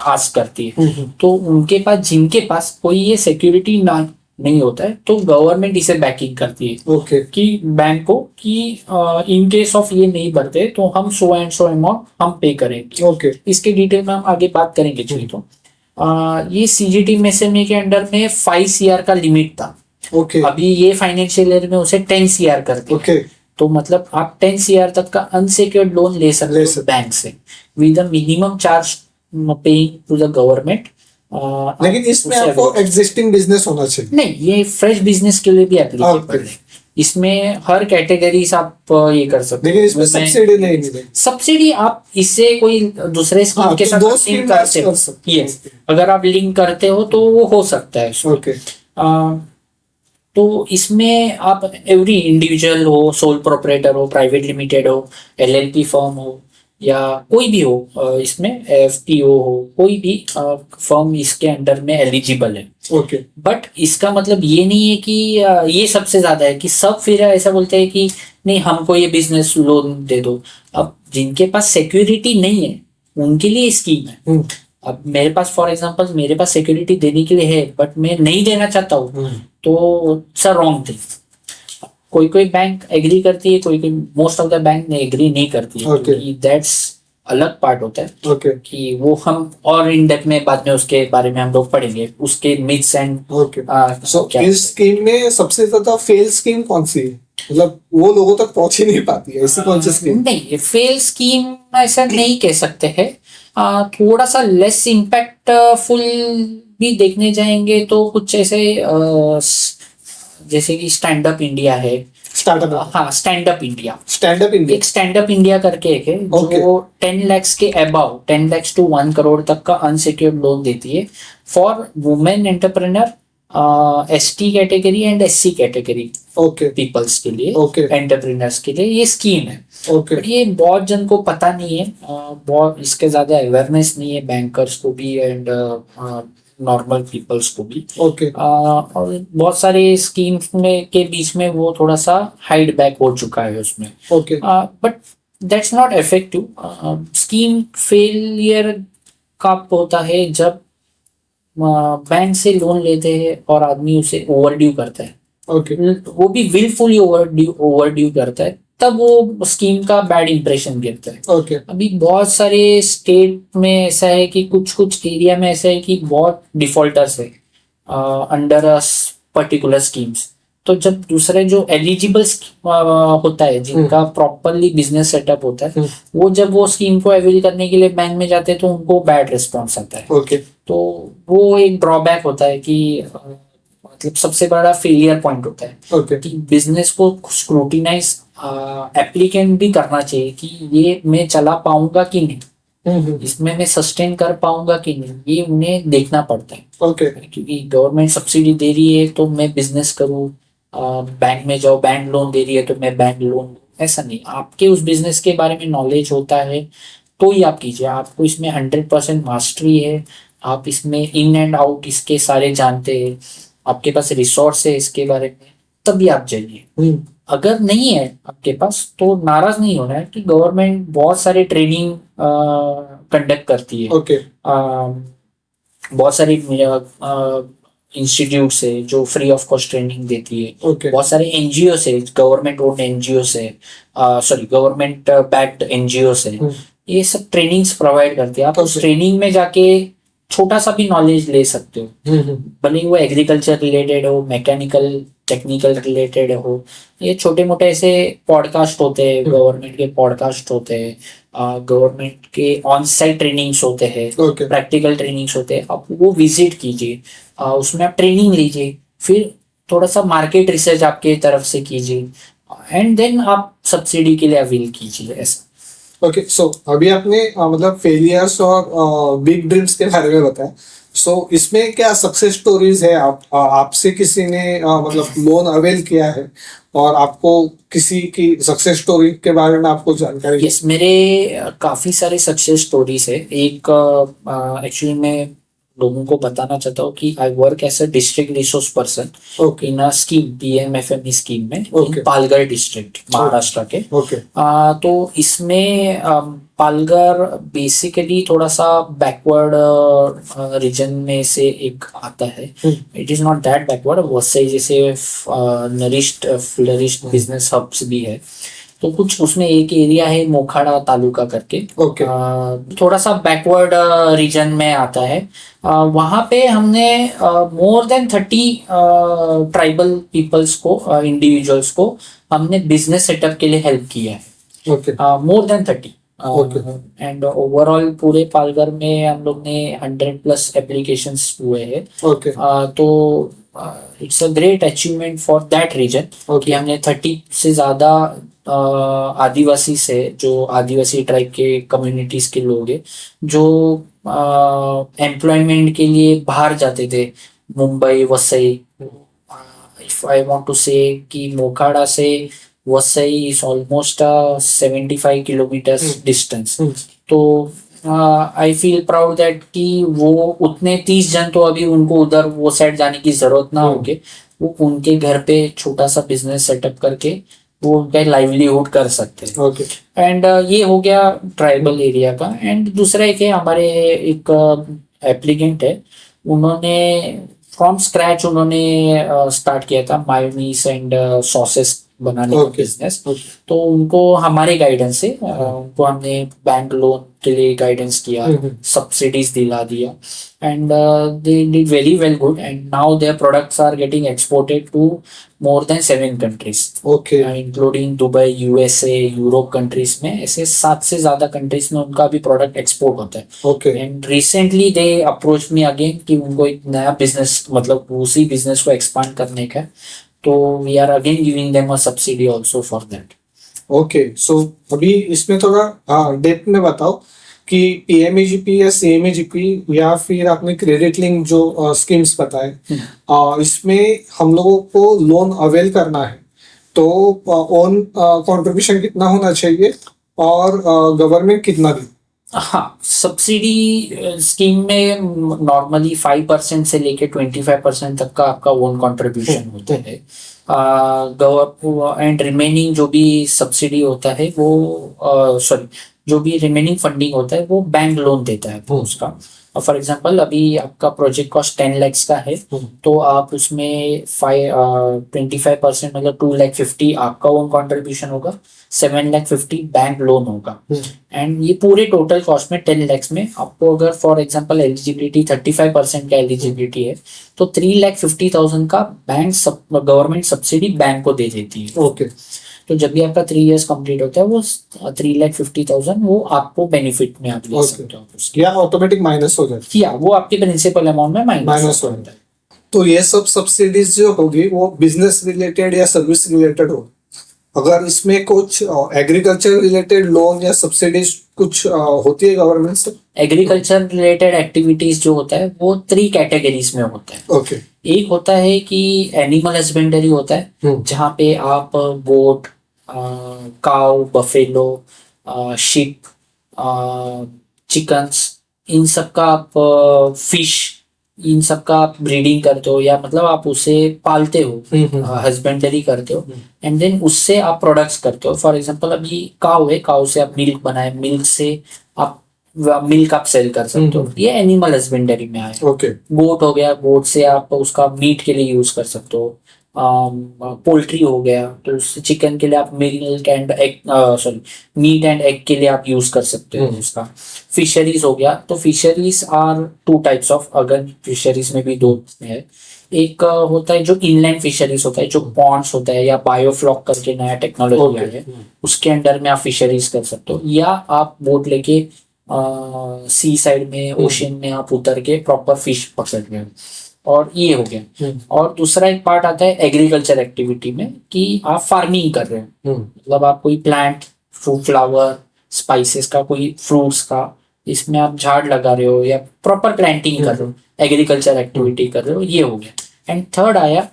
आस्क करती है। तो उनके पास, जिनके पास कोई ये सिक्योरिटी नहीं होता है तो गवर्नमेंट इसे बैकिंग करती है कि बैंक को कि इन केस ऑफ ये नहीं भरते तो हम सो एंड सो अमाउंट हम पे करेंगे। इसके डिटेल में हम आगे बात करेंगे। चलिए तो ये CGT MSME के अंडर में 5 CR का लिमिट था। अभी ये फाइनेंशियल ईयर में उसे 10 CR करते हैं। तो मतलब आप 10 CR तक का अनसिक्योर्ड लोन ले सकते हो बैंक से with a minimum charge paying to the government लेकिन इसमें उसे आपको avail- एग्जिस्टिंग बिजनेस होना चाहिए। नहीं, ये फ्रेश बिजनेस के लिए भी एप्लीकेबल Okay. है। इसमें हर कैटेगरीज आप ये कर सकते लेकिन इसमें सब्सिडी नहीं मिलेगी। सब्सिडी आप इससे कोई दूसरे स्कीम हाँ, के तो साथ दो लिंक स्कीम करते हो। कर सकते हो। यस, अगर आप लिंक करते हो तो वो हो सकता है उसमें। ओके तो इसमें आप एवरी इंडिविजुअल हो, सोल प्रोपराइटर हो, प्राइवेट लिमिटेड हो, एलएलपी फर्म हो, या कोई भी हो, इसमें एफपीओ हो, कोई भी फर्म इसके अंडर में एलिजिबल है। ओके बट इसका मतलब ये नहीं है कि ये सबसे ज्यादा है कि सब फिर ऐसा बोलते हैं कि नहीं हमको ये बिजनेस लोन दे दो। अब जिनके पास सिक्योरिटी नहीं है उनके लिए स्कीम है। अब मेरे पास फॉर एग्जांपल मेरे पास सिक्योरिटी देने के लिए है बट मैं नहीं देना चाहता हूँ, तो इट्स अ रॉन्ग थिंग। कोई कोई बैंक एग्री करती है, कोई कोई मोस्ट ऑफ द बैंक ने एग्री नहीं करती है, Okay. क्योंकि दैट्स अलग पार्ट होता है ओके कि वो हम और इन डेप्थ में बाद में उसके बारे में हम लोग पढ़ेंगे, उसके मिथ्स एंड ओके सो इस स्कीम में सबसे ज्यादा फेल स्कीम कौन सी है? मतलब वो लोगों तक पहुंच ही नहीं पाती है, ऐसी कौन सी स्कीम? नहीं, फेल स्कीम ऐसा नहीं कह सकते हैं। थोड़ा सा लेस इम्पैक्टफुल भी देखने जाएंगे तो कुछ ऐसे जैसे कि स्टैंड अप इंडिया है। स्टार्टअप हाँ, stand up India, stand up India. एक स्टैंड अप इंडिया करके एक है Okay. जो 10 lakhs के अबाउ 10 lakhs to 1 करोड़ तक का अनसिक्योर्ड लोन देती है for women entrepreneur, ST category and SC category okay peoples के लिए, ओके एंटरप्रेन्योर्स के लिए ये स्कीम है। ओके बट ये बहुत जन को पता नहीं है, बहुत इसके ज्यादा अवेयरनेस नहीं है बैंकर्स को भी एंड नॉर्मल पीपल्स को भी। ओके और बहुत सारे स्कीम्स में के बीच में वो थोड़ा सा हाइड बैक हो चुका है उसमें। Okay but that's not effective. Scheme failure कब होता है? जब बैंक से लोन लेते हैं और आदमी उसे ओवरड्यू करता है, ओके वो भी विलफुली ओवरड्यू करता है, तब वो स्कीम का बैड इंप्रेशन गिरता है। ओके अभी बहुत सारे स्टेट में ऐसा है कि कुछ कुछ एरिया में ऐसा है कि बहुत डिफॉल्टर्स है अंडर पर्टिकुलर स्कीम्स। तो जब दूसरे जो एलिजिबल होता है, जिनका प्रॉपरली बिजनेस सेटअप होता है, वो जब वो स्कीम को अवेल करने के लिए बैंक में जाते हैं तो उनको बैड रिस्पॉन्स आता है। ओके तो वो एक ड्रॉबैक होता है कि मतलब सबसे बड़ा फेलियर पॉइंट होता है ओके कि बिजनेस को स्क्रूटिनाइज एप्लीकेंट भी करना चाहिए कि ये मैं चला पाऊंगा कि नहीं, इसमें मैं सस्टेन कर पाऊंगा कि नहीं, ये उन्हें देखना पड़ता है। ओके क्योंकि गवर्नमेंट सब्सिडी दे रही है तो मैं बिजनेस करूँ, बैंक में जाओ, बैंक लोन दे रही है तो मैं बैंक लोन लूं, ऐसा नहीं। आपके उस बिजनेस के बारे में नॉलेज होता है तो ही आप कीजिए। आपको इसमें 100% मास्टरी है, आप इसमें इन एंड आउट इसके सारे जानते हैं, आपके पास रिसोर्स है इसके बारे में, तभी आप जाइए। अगर नहीं है आपके पास तो नाराज नहीं होना है कि गवर्नमेंट बहुत सारे ट्रेनिंग कंडक्ट करती है। ओके बहुत सारी इंस्टीट्यूट है जो फ्री ऑफ कॉस्ट ट्रेनिंग देती है। ओके बहुत सारे एनजीओ है, गवर्नमेंट ओन्ड एनजीओ है, सॉरी गवर्नमेंट बैक्ड एनजीओ है, ये सब ट्रेनिंग्स प्रोवाइड करती है। आप उस ट्रेनिंग में जाके छोटा सा भी नॉलेज ले सकते हो, भले ही वो एग्रीकल्चर रिलेटेड हो, मैकेनिकल टेक्निकल रिलेटेड हो। ये छोटे मोटे ऐसे पॉडकास्ट होते हैं, गवर्नमेंट के पॉडकास्ट होते हैं, गवर्नमेंट के ऑन साइट ट्रेनिंग्स होते हैं, ओके प्रैक्टिकल ट्रेनिंग्स होते हैं। आप वो विजिट कीजिए, उसमें आप ट्रेनिंग लीजिए, फिर थोड़ा सा मार्केट रिसर्च आपके तरफ से कीजिए एंड देन आप सब्सिडी के लिए अवेल कीजिए। ऐसा ओके सो अभी आपने मतलब फेलियर्स और बिग ड्रीम्स के बारे में बताया। सो इसमें क्या सक्सेस स्टोरीज है? आपसे किसी ने मतलब लोन अवेल किया है और आपको किसी की सक्सेस स्टोरी के बारे में आपको जानकारी? यस, मेरे काफी सारे सक्सेस स्टोरीज है। एक एक्चुअली मैं लोगों को बताना चाहता हूँ कि I work as a district resource person okay in a scheme, PMFME scheme में, Okay. In Palghar district Maharashtra के। ओके तो इसमें पालघर बेसिकली थोड़ा सा बैकवर्ड रीजन में से एक आता है। It is not that backward, बहुत से जैसे नरिश्ड फ्लरिश्ड बिजनेस हब्स भी है। तो कुछ उसमें एक एरिया है मोखाड़ा तालुका करके, ओके थोड़ा सा बैकवर्ड रीजन में आता है। वहाँ पे हमने मोर देन 30 ट्राइबल पीपल्स को, इंडिविजुअल्स को हमने बिजनेस सेटअप के लिए हेल्प किया है। Okay more than 30 okay and overall पूरे पालघर में हम लोग ने 100+ एप्लीकेशंस हुए हैं। ओके तो it's a great achievement for that reason कि ओके हमने 30 से ज़्यादा आदिवासी से, जो आदिवासी ट्राइब के कम्युनिटीज़ के लोग हैं, जो एम्प्लॉयमेंट के लिए बाहर जाते थे, Mumbai, Vasai. If I want to say कि मोखाड़ा से Vasai is almost 75 kilometres distance. तो आई फील प्राउड दैट कि वो उतने 30 जन तो अभी उनको उधर वो साइड जाने की जरूरत ना होगी, वो उनके घर पे छोटा सा बिजनेस सेटअप करके वो उनका लाइवलीहुड कर सकते हैं। ओके एंड ये हो गया ट्राइबल एरिया का। एंड दूसरा एक है, हमारे एक एप्लीकेंट है, उन्होंने फ्रॉम स्क्रैच उन्होंने स्टार्ट किया था मायोनीज एंड सॉसेस बनाने का ओके बिजनेस। तो उनको हमारे गाइडेंस से उनको हमने बैंक लोन के लिए गाइडेंस किया, सब्सिडीज दिला दिया, and they did very well good. And now their products are getting exported to more than 7 countries, okay including Dubai, USA, Europe countries में। ऐसे 7 से ज्यादा कंट्रीज में उनका भी प्रोडक्ट एक्सपोर्ट होता है। Okay and recently they approach me again कि उनको एक नया बिजनेस, मतलब उसी बिजनेस को एक्सपांड करने का है, तो we are again giving them a subsidy also for that. Okay so अभी इसमें थोड़ा डेप्थ में बताओ कि पीएमएजीपी या सीएमएजीपी या फिर आपने क्रेडिट लिंक जो स्कीम्स बताए, इसमें हम लोगों को लोन अवेल करना है तो ओन कंट्रीब्यूशन कितना होना चाहिए और गवर्नमेंट कितना दे? हाँ, सब्सिडी स्कीम में नॉर्मली 5% से लेके 25% तक का आपका ओन कंट्रीब्यूशन होता है। एंड रिमेनिंग जो भी सब्सिडी होता है वो सॉरी, जो भी रिमेनिंग फंडिंग होता है वो बैंक लोन देता है उसका। फॉर एग्जांपल अभी आपका प्रोजेक्ट कॉस्ट 10 लाख का है, तो आप उसमें 25% मतलब 2,50,000 आपका ओन कंट्रीब्यूशन होगा, 7,50,000 बैंक लोन होगा। एंड ये पूरे टोटल कॉस्ट में 10 लाख में आपको अगर फॉर एग्जांपल एलिजिबिलिटी 35% का एलिजिबिलिटी है, तो 3,50,000 का बैंक गवर्नमेंट सब्सिडी बैंक को दे देती है। ओके तो जब भी आपका 3 इयर्स कंप्लीट होता है वो 3,50,000 वो आपको बेनिफिट में आप ले सकते हो उसके। या ऑटोमेटिक माइनस हो जाती या वो आपके प्रिंसिपल अमाउंट में माइनस हो जाता है। तो ये सब सब्सिडीज जो होगी वो बिजनेस रिलेटेड या सर्विस रिलेटेड होगी। अगर इसमें कुछ एग्रीकल्चर रिलेटेड लोन या सब्सिडीज कुछ होती है गवर्नमेंट से? एग्रीकल्चर रिलेटेड एक्टिविटीज जो होता है वो 3 कैटेगरीज में होता है। ओके एक होता है कि एनिमल हस्बेंडरी होता है, जहाँ पे आप गोट, काउ, बफेलो, शिप, चिकन्स, इन सब का आप फिश, इन सब का आप ब्रीडिंग करते हो, या मतलब आप उसे पालते हो, हस्बेंडरी करते हो, एंड देन उससे आप प्रोडक्ट्स करते हो। फॉर एग्जांपल अभी काउ है, काउ से आप मिल्क बनाए, मिल्क से आप मिल्क आप सेल कर सकते हो, ये एनिमल हस्बेंडरी में आए। ओके गोट हो गया, गोट से आप उसका मीट के लिए यूज कर सकते हो। पोल्ट्री हो गया, तो चिकन के लिए आप milk and egg, sorry, meat and egg के लिए आप यूज कर सकते हो उसका। फिशरीज हो गया, तो फिशरीज आर 2 टाइप्स ऑफ, अगर फिशरीज में भी 2 है। एक होता है जो इनलैंड फिशरीज होता है, जो पॉन्ड्स होता है, या बायोफ्लॉक करके नया टेक्नोलॉजी आया है, उसके अंडर में आप फिशरीज कर सकते हो, या आप बोट लेके सी साइड में, ओशन में आप उतर के प्रॉपर फिश पकड़ रहे हो। और ये हो गया। और दूसरा एक पार्ट आता है एग्रीकल्चर एक्टिविटी में, कि आप फार्मिंग कर रहे हो, मतलब आप कोई प्लांट, फ्रूट, फ्लावर, स्पाइसेस का, कोई फ्रूट्स का, इसमें आप झाड़ लगा रहे हो या प्रॉपर प्लांटिंग कर रहे हो, एग्रीकल्चर एक्टिविटी कर रहे हो, ये हो गया। एंड थर्ड आया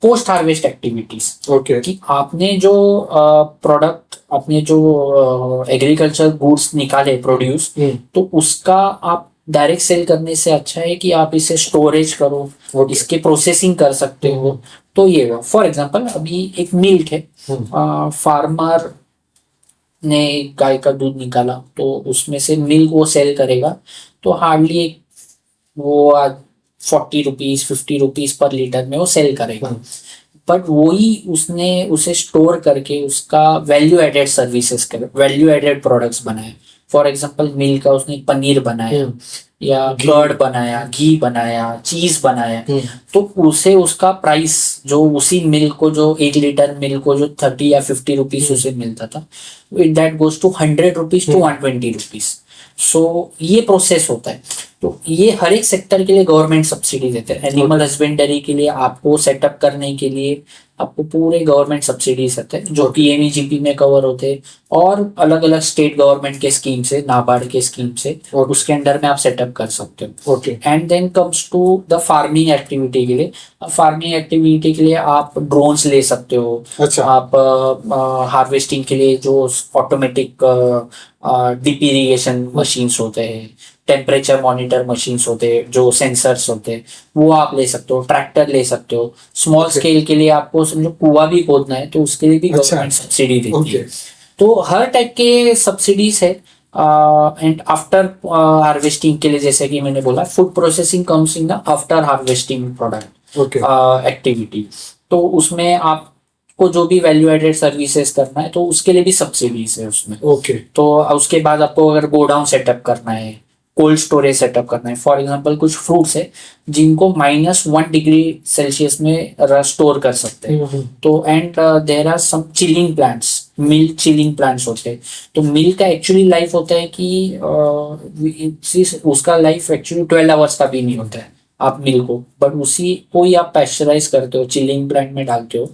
पोस्ट हार्वेस्ट एक्टिविटीज। ओके कि आपने जो प्रोडक्ट, आपने जो एग्रीकल्चर गुड्स निकाले, प्रोड्यूस, तो उसका आप डायरेक्ट सेल करने से अच्छा है कि आप इसे स्टोरेज करो, इसके प्रोसेसिंग कर सकते हो। तो ये हुआ। फॉर एग्जांपल अभी एक मिल्क है, फार्मर ने गाय का दूध निकाला, तो उसमें से मिल्क वो सेल करेगा, तो हार्डली वो 40 रुपीज 50 रुपीज पर लीटर में वो सेल करेगा। बट वही उसने उसे स्टोर करके उसका वैल्यू एडेड सर्विसेज करे, वैल्यू एडेड प्रोडक्ट्स बनाए, फॉर एग्जांपल मिल्क का उसने पनीर बनाया या घी। कर्ड बनाया, घी बनाया, चीज बनाया, हम्म, तो उसे उसका प्राइस जो उसी मिल्क को जो 1 लीटर मिल्क को जो 30 या 50 रुपीज उसे मिलता था, that goes to 100 rupees to 120 rupees. So ये प्रोसेस होता है। तो ये हर एक सेक्टर के लिए गवर्नमेंट सब्सिडी देते हैं। एनिमल हस्बेंडरी के लिए आपको सेटअप करने के लिए आपको पूरे गवर्नमेंट सब्सिडीज आते हैं जो पीएमईजीपी में कवर होते हैं, और अलग अलग स्टेट गवर्नमेंट के स्कीम से, नाबार्ड के स्कीम से, और उसके अंडर में आप सेटअप कर सकते हो। Okay. And then comes to the farming activity के लिए। फार्मिंग एक्टिविटी के लिए आप ड्रोन्स ले सकते हो। अच्छा। आप हार्वेस्टिंग के लिए जो ऑटोमेटिक डीप इरिगेशन मशीन्स होते हैं, टेम्परेचर मॉनिटर मशीन्स होते हैं, जो सेंसर्स होते हैं, वो आप ले सकते हो। ट्रैक्टर ले सकते हो। Small Okay. स्केल के लिए आपको समझो कुआं भी खोदना है तो उसके लिए भी अच्छा। गवर्नमेंट सब्सिडी देती ओके। है। तो हर टाइप के सब्सिडीज है। एंड आफ्टर हार्वेस्टिंग के लिए, जैसे कि मैंने बोला, food processing comes in the after harvesting product okay. Activity. तो उसमें आपको जो भी वैल्यू एडेड सर्विसेज करना है तो उसके लिए भी सब्सिडीज है उसमें। ओके। तो उसके बाद आपको अगर गोडाउन सेटअप करना है, कोल्ड स्टोरेज सेटअप करना है, फॉर एग्जांपल कुछ फ्रूट्स है जिनको -1 डिग्री सेल्सियस में स्टोर कर सकते हैं, तो and there are some chilling plants, milk chilling plants होते हैं। तो मिल्क का एक्चुअली लाइफ होता है कि उसका लाइफ एक्चुअली 12 आवर्स का भी नहीं होता है आप मिल्क को, बट उसी को ही आप पैस्चराइज करते हो, चिलिंग प्लांट में डालते हो,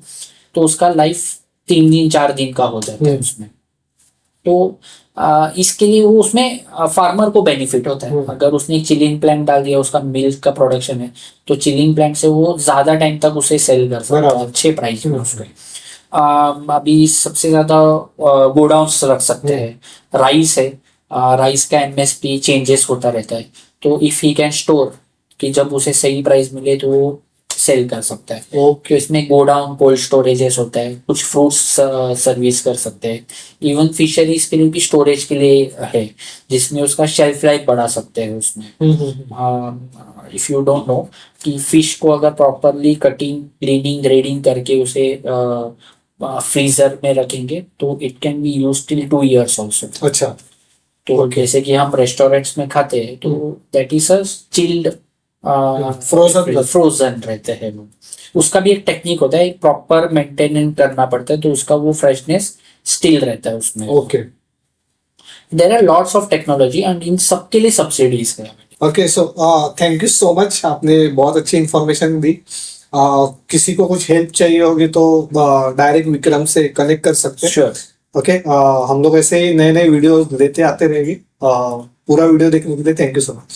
तो उसका लाइफ 3 दिन 4 दिन का हो जाता है उसमें। तो इसके लिए वो उसमें फार्मर को बेनिफिट होता है। अगर उसने एक चिलिंग प्लांट डाल दिया, उसका मिल्क का प्रोडक्शन है, तो चिलिंग प्लांट से वो ज्यादा टाइम तक उसे सेल कर सकता है अच्छे प्राइस में उसके। अभी सबसे ज्यादा गोडाउन्स रख सकते हैं। राइस है, राइस का एमएसपी चेंजेस होता रहता है, तो इफ ही कैन स्टोर कि जब उसे सही प्राइस मिले तो वो सेल कर सकता है। तो इसमें गोडाउन कोल्ड स्टोरेजेस होता है, कुछ फ्रूट्स सर्विस कर सकते हैं। इवन फिशरीज के लिए भी स्टोरेज के लिए है, जिसमें उसका शेल्फ लाइफ बढ़ा सकते हैं उसमें। इफ यू डोंट नो कि फिश को अगर प्रॉपरली कटिंग, क्लीनिंग, ग्रेडिंग करके उसे फ्रीजर में रखेंगे तो it can be use till 2 years also. अच्छा। तो जैसे कि हम रेस्टोरेंट्स में खाते हैं तो that is a chilled, frozen रहते हैं वो। उसका भी एक टेक्निक होता है, एक प्रॉपर मेंटेनेंस करना पड़ता है, तो उसका वो फ्रेशनेस स्टिल रहता है उसमें। Okay. There are lots of technology and इन सबके लिए सब्सिडीज है। Okay, so thank you so much, आपने बहुत अच्छी इंफॉर्मेशन दी। किसी को कुछ हेल्प चाहिए होगी तो डायरेक्ट विक्रम से कनेक्ट कर सकते हैं। श्योर। ओके, हम लोग ऐसे ही नए नए वीडियो लेते आते रहेंगे। पूरा वीडियो देखने के लिए थैंक यू सो मच।